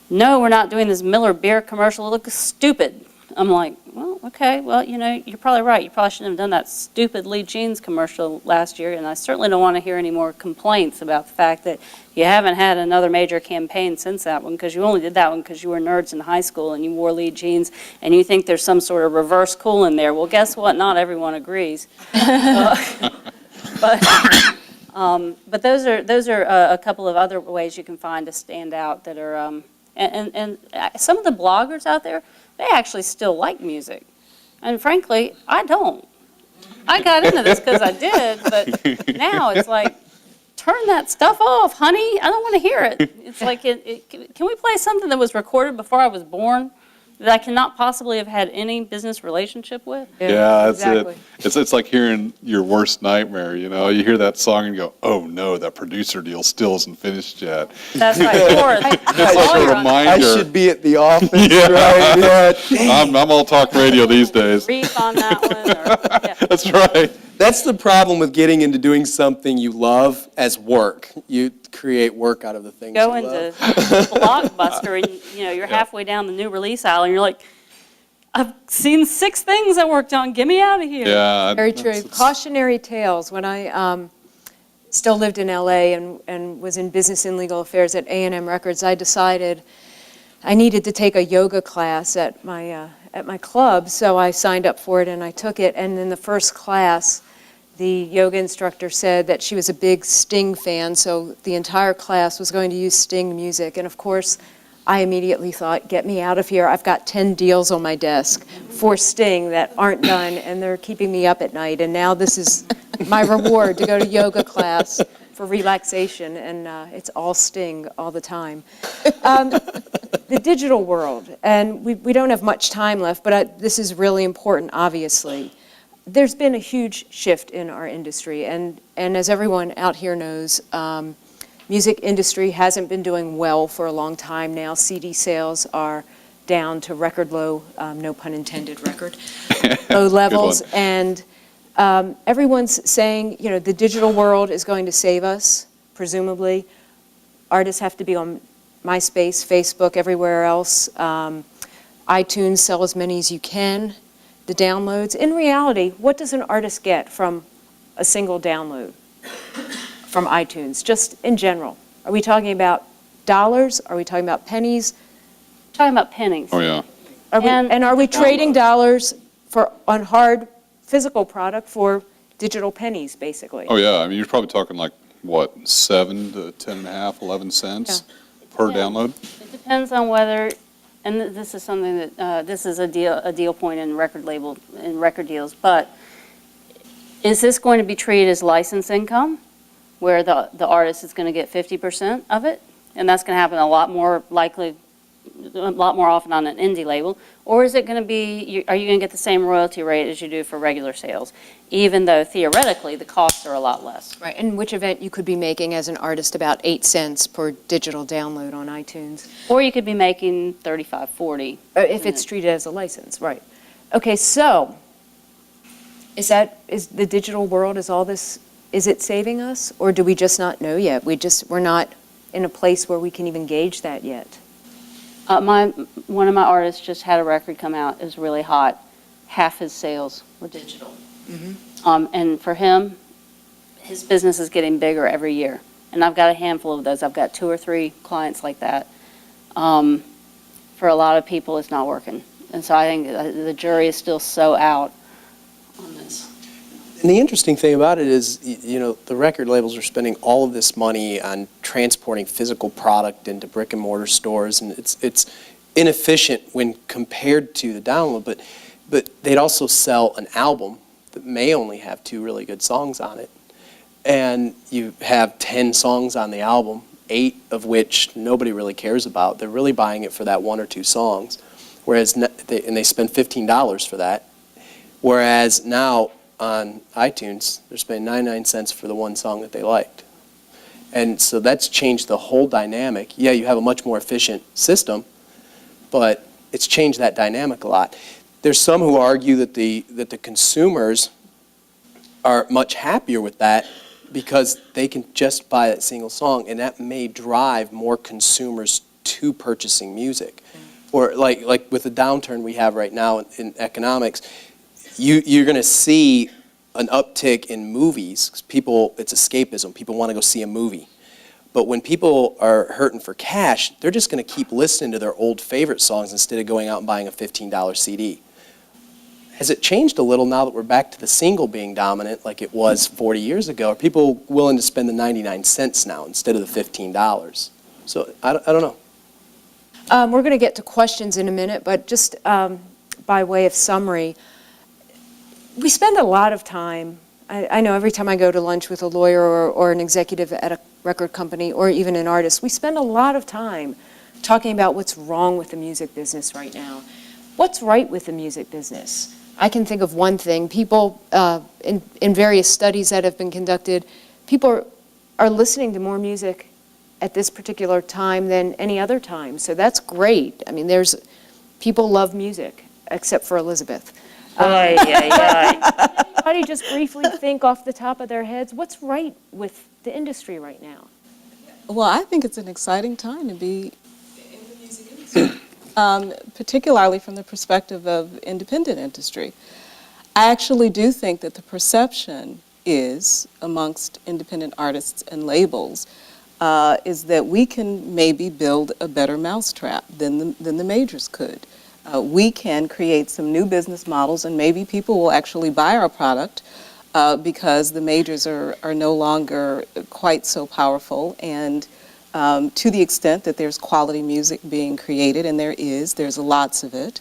no, we're not doing this Miller beer commercial. It looks stupid. I'm like, well, okay, well, you're probably right. You probably shouldn't have done that stupid Lee Jeans commercial last year, and I certainly don't want to hear any more complaints about the fact that you haven't had another major campaign since that one, because you only did that one because you were nerds in high school and you wore Lee Jeans, and you think there's some sort of reverse cool in there. Well, guess what? Not everyone agrees. But those are a couple of other ways you can find to stand out that are, and some of the bloggers out there, they actually still like music. And frankly, I don't. I got into this because I did, but now it's like, turn that stuff off, honey. I don't want to hear it. It's like, can we play something that was recorded before I was born? that I cannot possibly have had any business relationship with. Yeah, that's exactly. it. It's like hearing your worst nightmare, you know? You hear that song and you go, oh no, that producer deal still isn't finished yet. That's right. Or It's like a I reminder. should be at the office, Yeah. right? Yeah. I'm all talk radio these days. brief on that one, or, yeah. That's right. That's the problem with getting into doing something you love as work. You create work out of the things Go you into love. Blockbuster and, you're halfway down the new release aisle and you're like, I've seen 6 things I worked on, get me out of here. Yeah. Very true. Cautionary tales. When I still lived in LA and was in business and legal affairs at A&M Records, I decided I needed to take a yoga class at my club, so I signed up for it and I took it. And in the first class, the yoga instructor said that she was a big Sting fan, so the entire class was going to use Sting music. And of course, I immediately thought, get me out of here. I've got 10 deals on my desk for Sting that aren't done, and they're keeping me up at night. And now this is my reward to go to yoga class for relaxation, and it's all Sting all the time. The digital world, and we don't have much time left, but this is really important, obviously. There's been a huge shift in our industry, and as everyone out here knows, music industry hasn't been doing well for a long time now. CD sales are down to record low, no pun intended, record low levels, and everyone's saying, the digital world is going to save us, presumably. Artists have to be on MySpace, Facebook, everywhere else. iTunes, sell as many as you can. The downloads. In reality, what does an artist get from a single download from iTunes, just in general? Are we talking about dollars? Are we talking about pennies? Talking about pennies. Oh, yeah. Are we trading dollars on hard physical product for digital pennies, basically? Oh, yeah. I mean, you're probably talking like, what, 7 to 10.5, 11 cents per download? It depends on whether, and this is something that, this is a deal point in record deals, but is this going to be treated as license income, where the artist is going to get 50% of it? And that's going to happen a lot more often on an indie label. Or is it going to be, are you going to get the same royalty rate as you do for regular sales, even though theoretically the costs are a lot less? Right, in which event you could be making as an artist about 8 cents per digital download on iTunes. Or you could be making 35, 40. If it's treated as a license, right. Okay, so is the digital world, is it saving us, or do we just not know yet? We're not in a place where we can even gauge that yet. One of my artists just had a record come out. It was really hot. Half his sales were digital. And for him, his business is getting bigger every year. And I've got a handful of those. I've got 2 or 3 clients like that. For a lot of people, it's not working. And so I think the jury is still so out on this. And the interesting thing about it is, the record labels are spending all of this money on transporting physical product into brick and mortar stores, and it's inefficient when compared to the download, but they'd also sell an album that may only have 2 really good songs on it, and you have 10 songs on the album, 8 of which nobody really cares about. They're really buying it for that 1 or 2 songs, whereas they spend $15 for that, whereas now on iTunes, they're spending 99 cents for the 1 song that they liked. And so that's changed the whole dynamic. Yeah, you have a much more efficient system, but it's changed that dynamic a lot. There's some who argue that the consumers are much happier with that because they can just buy that single song, and that may drive more consumers to purchasing music. Or like with the downturn we have right now in economics, you're going to see an uptick in movies. 'Cause it's escapism. People want to go see a movie. But when people are hurting for cash, they're just going to keep listening to their old favorite songs instead of going out and buying a $15 CD. Has it changed a little now that we're back to the single being dominant like it was 40 years ago? Are people willing to spend the 99 cents now instead of the $15? So I don't know. We're going to get to questions in a minute, but just by way of summary, we spend a lot of time, I know every time I go to lunch with a lawyer or an executive at a record company or even an artist, we spend a lot of time talking about what's wrong with the music business right now. What's right with the music business? I can think of one thing. People, in various studies that have been conducted, people are listening to more music at this particular time than any other time. So that's great. I mean, people love music, except for Elizabeth. Anybody just briefly think off the top of their heads, what's right with the industry right now? Well, I think it's an exciting time to be in the music industry, particularly from the perspective of independent industry. I actually do think that the perception is, amongst independent artists and labels, is that we can maybe build a better mousetrap than the majors could. We can create some new business models, and maybe people will actually buy our product because the majors are no longer quite so powerful. And to the extent that there's quality music being created, and there's lots of it,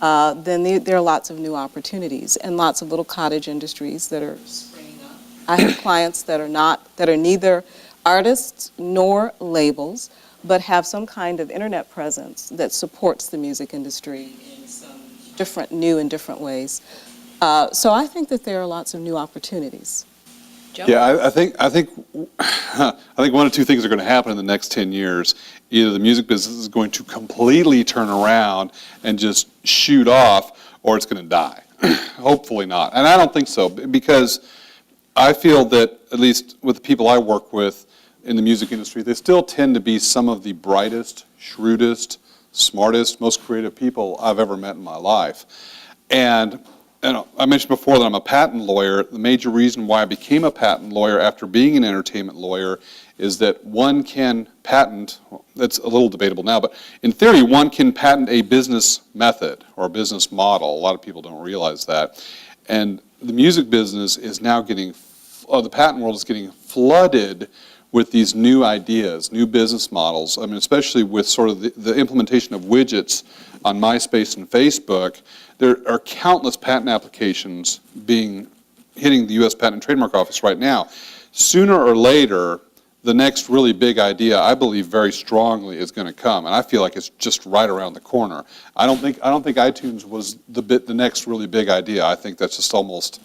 then there are lots of new opportunities and lots of little cottage industries that are springing up. I have clients that are neither artists nor labels, but have some kind of internet presence that supports the music industry in some new and different ways. So I think that there are lots of new opportunities. Joe? Yeah, I think one of two things are going to happen in the next 10 years. Either the music business is going to completely turn around and just shoot off, or it's going to die. Hopefully not. And I don't think so, because I feel that, at least with the people I work with in the music industry, they still tend to be some of the brightest, shrewdest, smartest, most creative people I've ever met in my life. And I mentioned before that I'm a patent lawyer. The major reason why I became a patent lawyer after being an entertainment lawyer is that one can patent, that's a little debatable now, but in theory, one can patent a business method or a business model. A lot of people don't realize that. And the music business is now the patent world is getting flooded with these new ideas, new business models. I mean, especially with sort of the implementation of widgets on MySpace and Facebook, there are countless patent applications hitting the U.S. Patent and Trademark Office right now. Sooner or later, the next really big idea, I believe very strongly, is going to come, and I feel like it's just right around the corner. I don't think iTunes was the next really big idea. I think that's just almost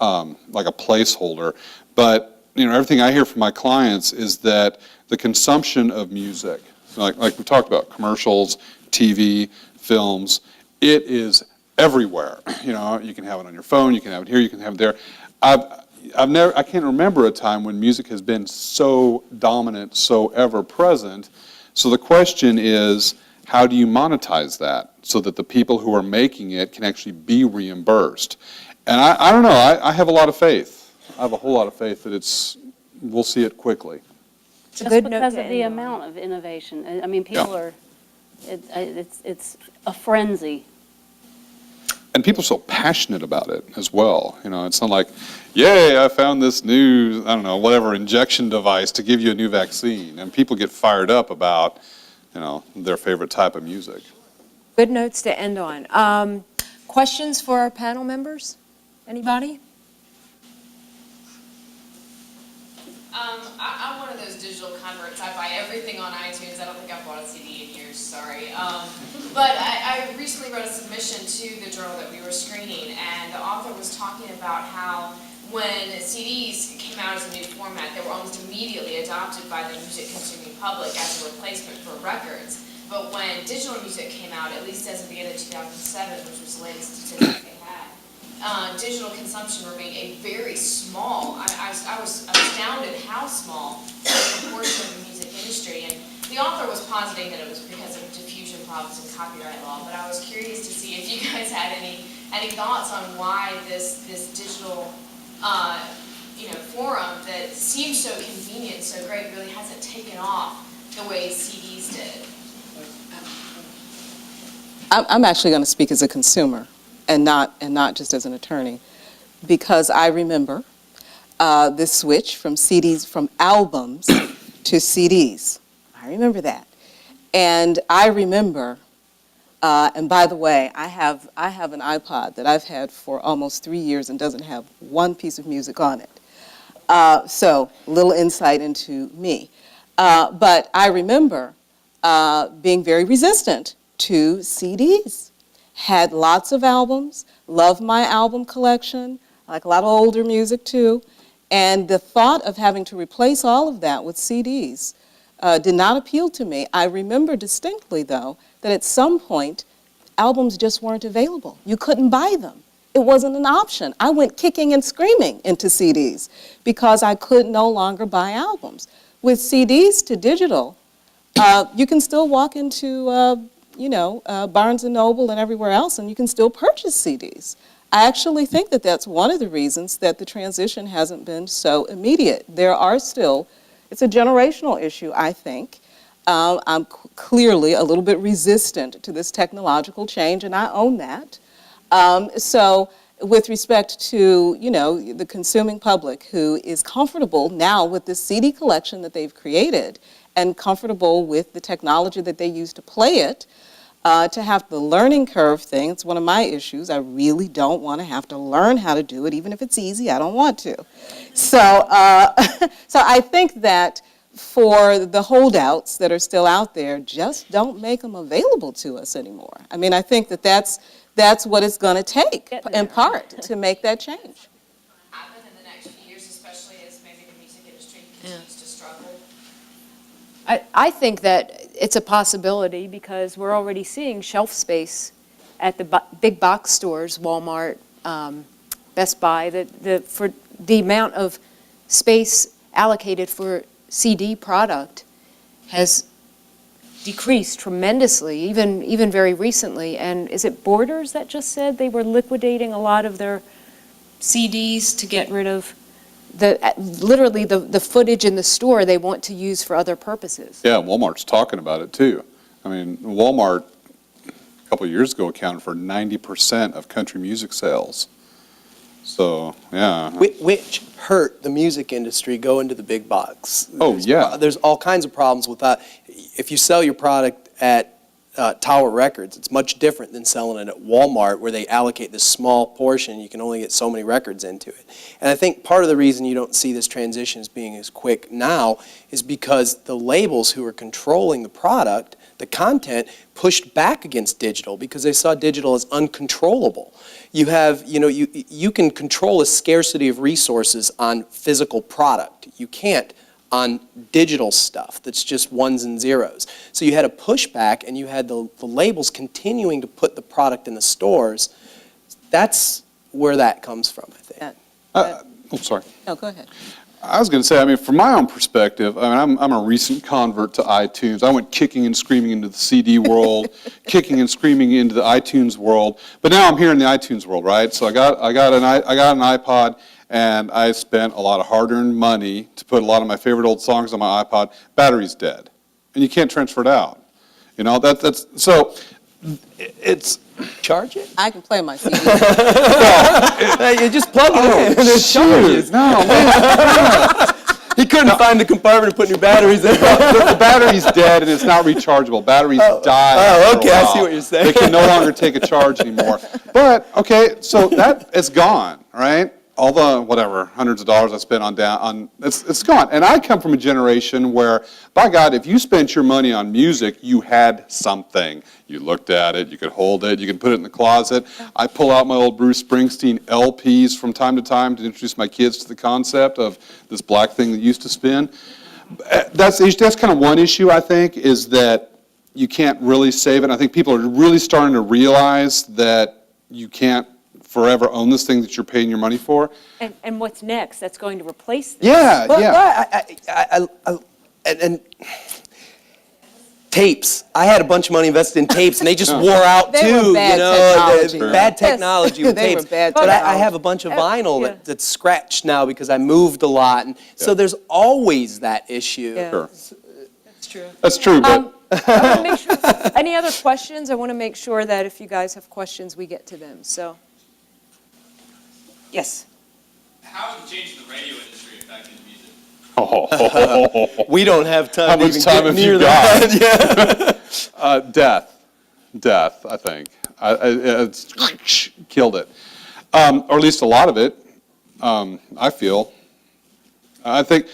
like a placeholder. But everything I hear from my clients is that the consumption of music, like we talked about, commercials, TV, films, it is everywhere. You can have it on your phone, you can have it here, you can have it there. I can't remember a time when music has been so dominant, so ever present. So the question is, how do you monetize that so that the people who are making it can actually be reimbursed? And I don't know, I have a lot of faith. I have a whole lot of faith that we'll see it quickly. Just because of the amount of innovation. I mean, people are, it's a frenzy. And people are so passionate about it as well. It's not like, yay, I found this new, whatever injection device to give you a new vaccine. And people get fired up about, their favorite type of music. Good notes to end on. Questions for our panel members? Anybody? I'm one of those digital converts. I buy everything on iTunes. I don't think I've bought a CD in years, sorry. But I recently wrote a submission to the journal that we were screening, and the author was talking about how when CDs came out as a new format, they were almost immediately adopted by the music-consuming public as a replacement for records. But when digital music came out, at least as of the end of 2007, which was the latest statistic they had, digital consumption remained a very small, I was astounded how small the proportion of the music industry. And the author was positing that it was because of diffusion problems and copyright law, but I was curious to see if you guys had any thoughts on why this digital forum that seems so convenient, so great, really hasn't taken off the way CDs did. I'm actually going to speak as a consumer and not just as an attorney, because I remember this switch from albums to CDs. I remember that. And I remember, and by the way, I have an iPod that I've had for almost 3 years and doesn't have one piece of music on it. So, little insight into me. But I remember being very resistant to CDs. Had lots of albums, loved my album collection, like a lot of older music too, and the thought of having to replace all of that with CDs did not appeal to me. I remember distinctly, though, that at some point, albums just weren't available. You couldn't buy them. It wasn't an option. I went kicking and screaming into CDs because I could no longer buy albums. With CDs to digital, you can still walk into, Barnes & Noble and everywhere else, and you can still purchase CDs. I actually think that that's one of the reasons that the transition hasn't been so immediate. There are still, it's a generational issue, I think. I'm clearly a little bit resistant to this technological change, and I own that. So with respect to, the consuming public who is comfortable now with this CD collection that they've created and comfortable with the technology that they use to play it, to have the learning curve thing, it's one of my issues. I really don't want to have to learn how to do it, even if it's easy, I don't want to. So, so I think that for the holdouts that are still out there, just don't make them available to us anymore. I mean, I think that that's what it's going to take, in part, to make that change. Happen in the next few years, especially as maybe the music industry continues to struggle? I think that it's a possibility because we're already seeing shelf space at the big box stores, Walmart, Best Buy, for the amount of space allocated for CD product has decreased tremendously, even very recently. And is it Borders that just said they were liquidating a lot of their CDs to get rid of literally the footage in the store they want to use for other purposes? Yeah, Walmart's talking about it too. I mean, Walmart a couple of years ago accounted for 90% of country music sales. So, yeah. Which hurt the music industry go into the big box. Oh, yeah. There's all kinds of problems with that. If you sell your product at Tower Records, it's much different than selling it at Walmart, where they allocate this small portion. You can only get so many records into it. And I think part of the reason you don't see this transition as being as quick now is because the labels who are controlling the product, the content, pushed back against digital because they saw digital as uncontrollable. You have, you can control a scarcity of resources on physical product. You can't on digital stuff that's just ones and zeros. So you had a pushback, and you had the labels continuing to put the product in the stores. That's where that comes from, I think. Sorry. No, go ahead. I was going to say, I mean, from my own perspective, I mean, I'm a recent convert to iTunes. I went kicking and screaming into the CD world, kicking and screaming into the iTunes world, but now I'm here in the iTunes world, right? So I got an iPod, and I spent a lot of hard-earned money to put a lot of my favorite old songs on my iPod. Battery's dead, and you can't transfer it out. That's so. It's charge it. I can play my CD. You just plug it in. There's charges. No, man. He couldn't find the compartment to put new batteries in. The battery's dead and it's not rechargeable. Batteries die. Oh, okay, I see what you're saying. They can no longer take a charge anymore. But okay, so that is gone, right? All the whatever hundreds of dollars I spent on it's gone. And I come from a generation where, by God, if you spent your money on music, you had something. You looked at it, you could hold it, you could put it in the closet. I pull out my old Bruce Springsteen LPs from time to time to introduce my kids to the concept of this black thing that used to spin. That's kind of one issue, I think, is that you can't really save it. I think people are really starting to realize that you can't forever own this thing that you're paying your money for. And what's next that's going to replace this? Yeah, and tapes. I had a bunch of money invested in tapes, and they just wore out They too. were bad technology. Bad technology with They were tapes. bad But I technology. have a bunch of vinyl Yeah. that's scratched now because I moved a lot, and so there's always that issue. Yeah. Sure. That's true. That's true, but I want to make sure, any other questions? I want to make sure that if you guys have questions, we get to them, so. Yes. How has the change in the radio industry affected music? We don't have time how to much even time get have near you that. got? Death, I think. It's killed it. Or at least a lot of it, I feel. I think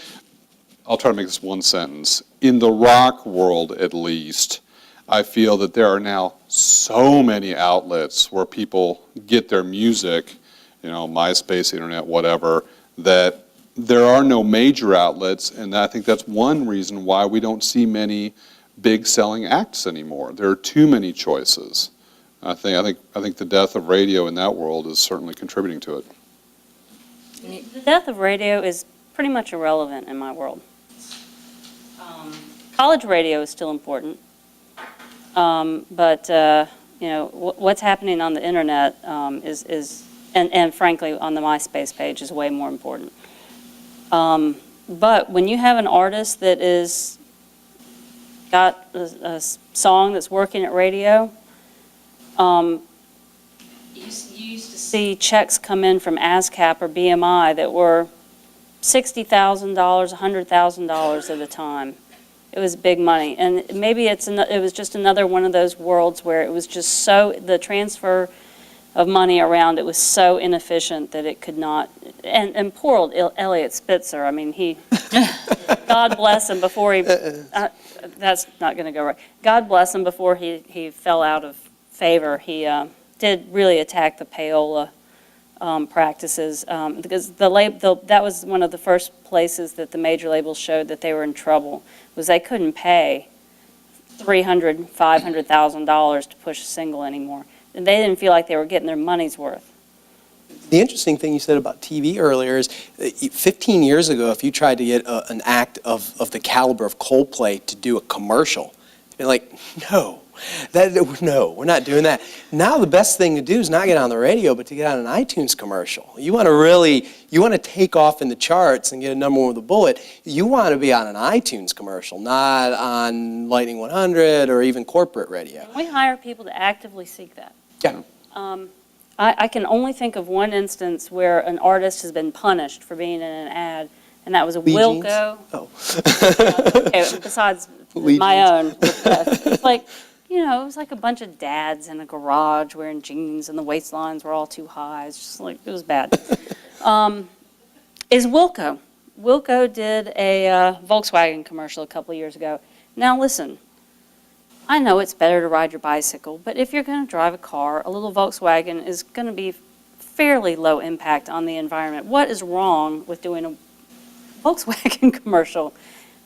I'll try to make this one sentence. In the rock world, at least, I feel that there are now so many outlets where people get their music, MySpace, internet, whatever, that there are no major outlets, and I think that's one reason why we don't see many big selling acts anymore. There are too many choices. I think the death of radio in that world is certainly contributing to it. The death of radio is pretty much irrelevant in my world. College radio is still important, but what's happening on the internet and frankly on the MySpace page is way more important. But when you have an artist that is got a song that's working at radio, you used to see checks come in from ASCAP or BMI that were $60,000, $100,000 at a time. It was big money, and maybe it was just another one of those worlds where it was just the transfer of money around, it was so inefficient that it could not, and poor old Elliot Spitzer, I mean, God bless him before he, that's not going to go right. God bless him before he fell out of favor. He did really attack the payola practices because that was one of the first places that the major labels showed that they were in trouble, was they couldn't pay $300,000, $500,000 to push a single anymore. And they didn't feel like they were getting their money's worth. The interesting thing you said about TV earlier is 15 years ago, if you tried to get an act of the caliber of Coldplay to do a commercial, you're like, no, we're not doing that. Now the best thing to do is not get on the radio, but to get on an iTunes commercial. You want to take off in the charts and get a number one with a bullet. You want to be on an iTunes commercial, not on Lightning 100 or even corporate radio. We hire people to actively seek that. Yeah. I can only think of one instance where an artist has been punished for being in an ad, and that was a Wilco. Oh. Okay, besides my own. It's like, it was like a bunch of dads in a garage wearing jeans, and the waistlines were all too high. It's just like, it was bad. Is Wilco. Wilco did a Volkswagen commercial a couple of years ago. Now listen, I know it's better to ride your bicycle, but if you're going to drive a car, a little Volkswagen is going to be fairly low impact on the environment. What is wrong with doing a Volkswagen commercial?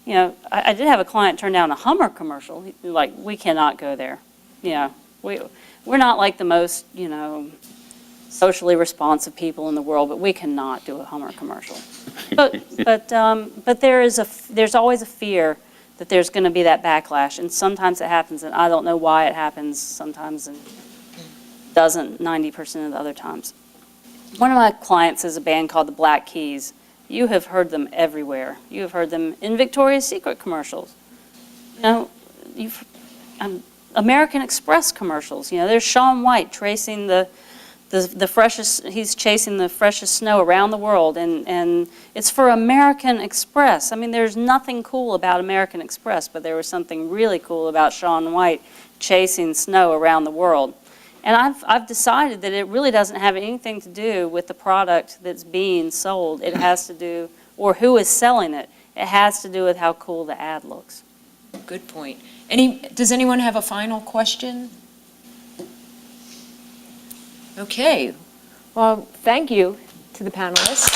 I did have a client turn down a Hummer commercial. Like, we cannot go there. We're not like the most, socially responsive people in the world, but we cannot do a Hummer commercial. But there's always a fear that there's going to be that backlash, and sometimes it happens, and I don't know why it happens sometimes and doesn't 90% of the other times. One of my clients is a band called the Black Keys. You have heard them everywhere. You have heard them in Victoria's Secret commercials. American Express commercials. There's Shaun White tracing the freshest, he's chasing the freshest snow around the world, and it's for American Express. I mean, there's nothing cool about American Express, but there was something really cool about Shaun White chasing snow around the world. And I've decided that it really doesn't have anything to do with the product that's being sold. It has to do, or who is selling it. It has to do with how cool the ad looks. Good point. Does anyone have a final question? Okay. Well, thank you to the panelists.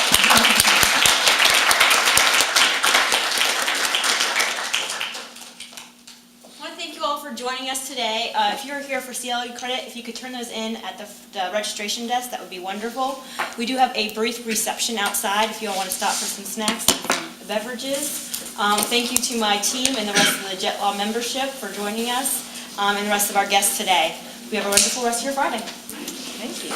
I want to thank you all for joining us today. If you're here for CLE credit, if you could turn those in at the registration desk, that would be wonderful. We do have a brief reception outside if you all want to stop for some snacks and some beverages. Thank you to my team and the rest of the Jet Law membership for joining us, and the rest of our guests today. We have a wonderful rest of your Friday. Thank you.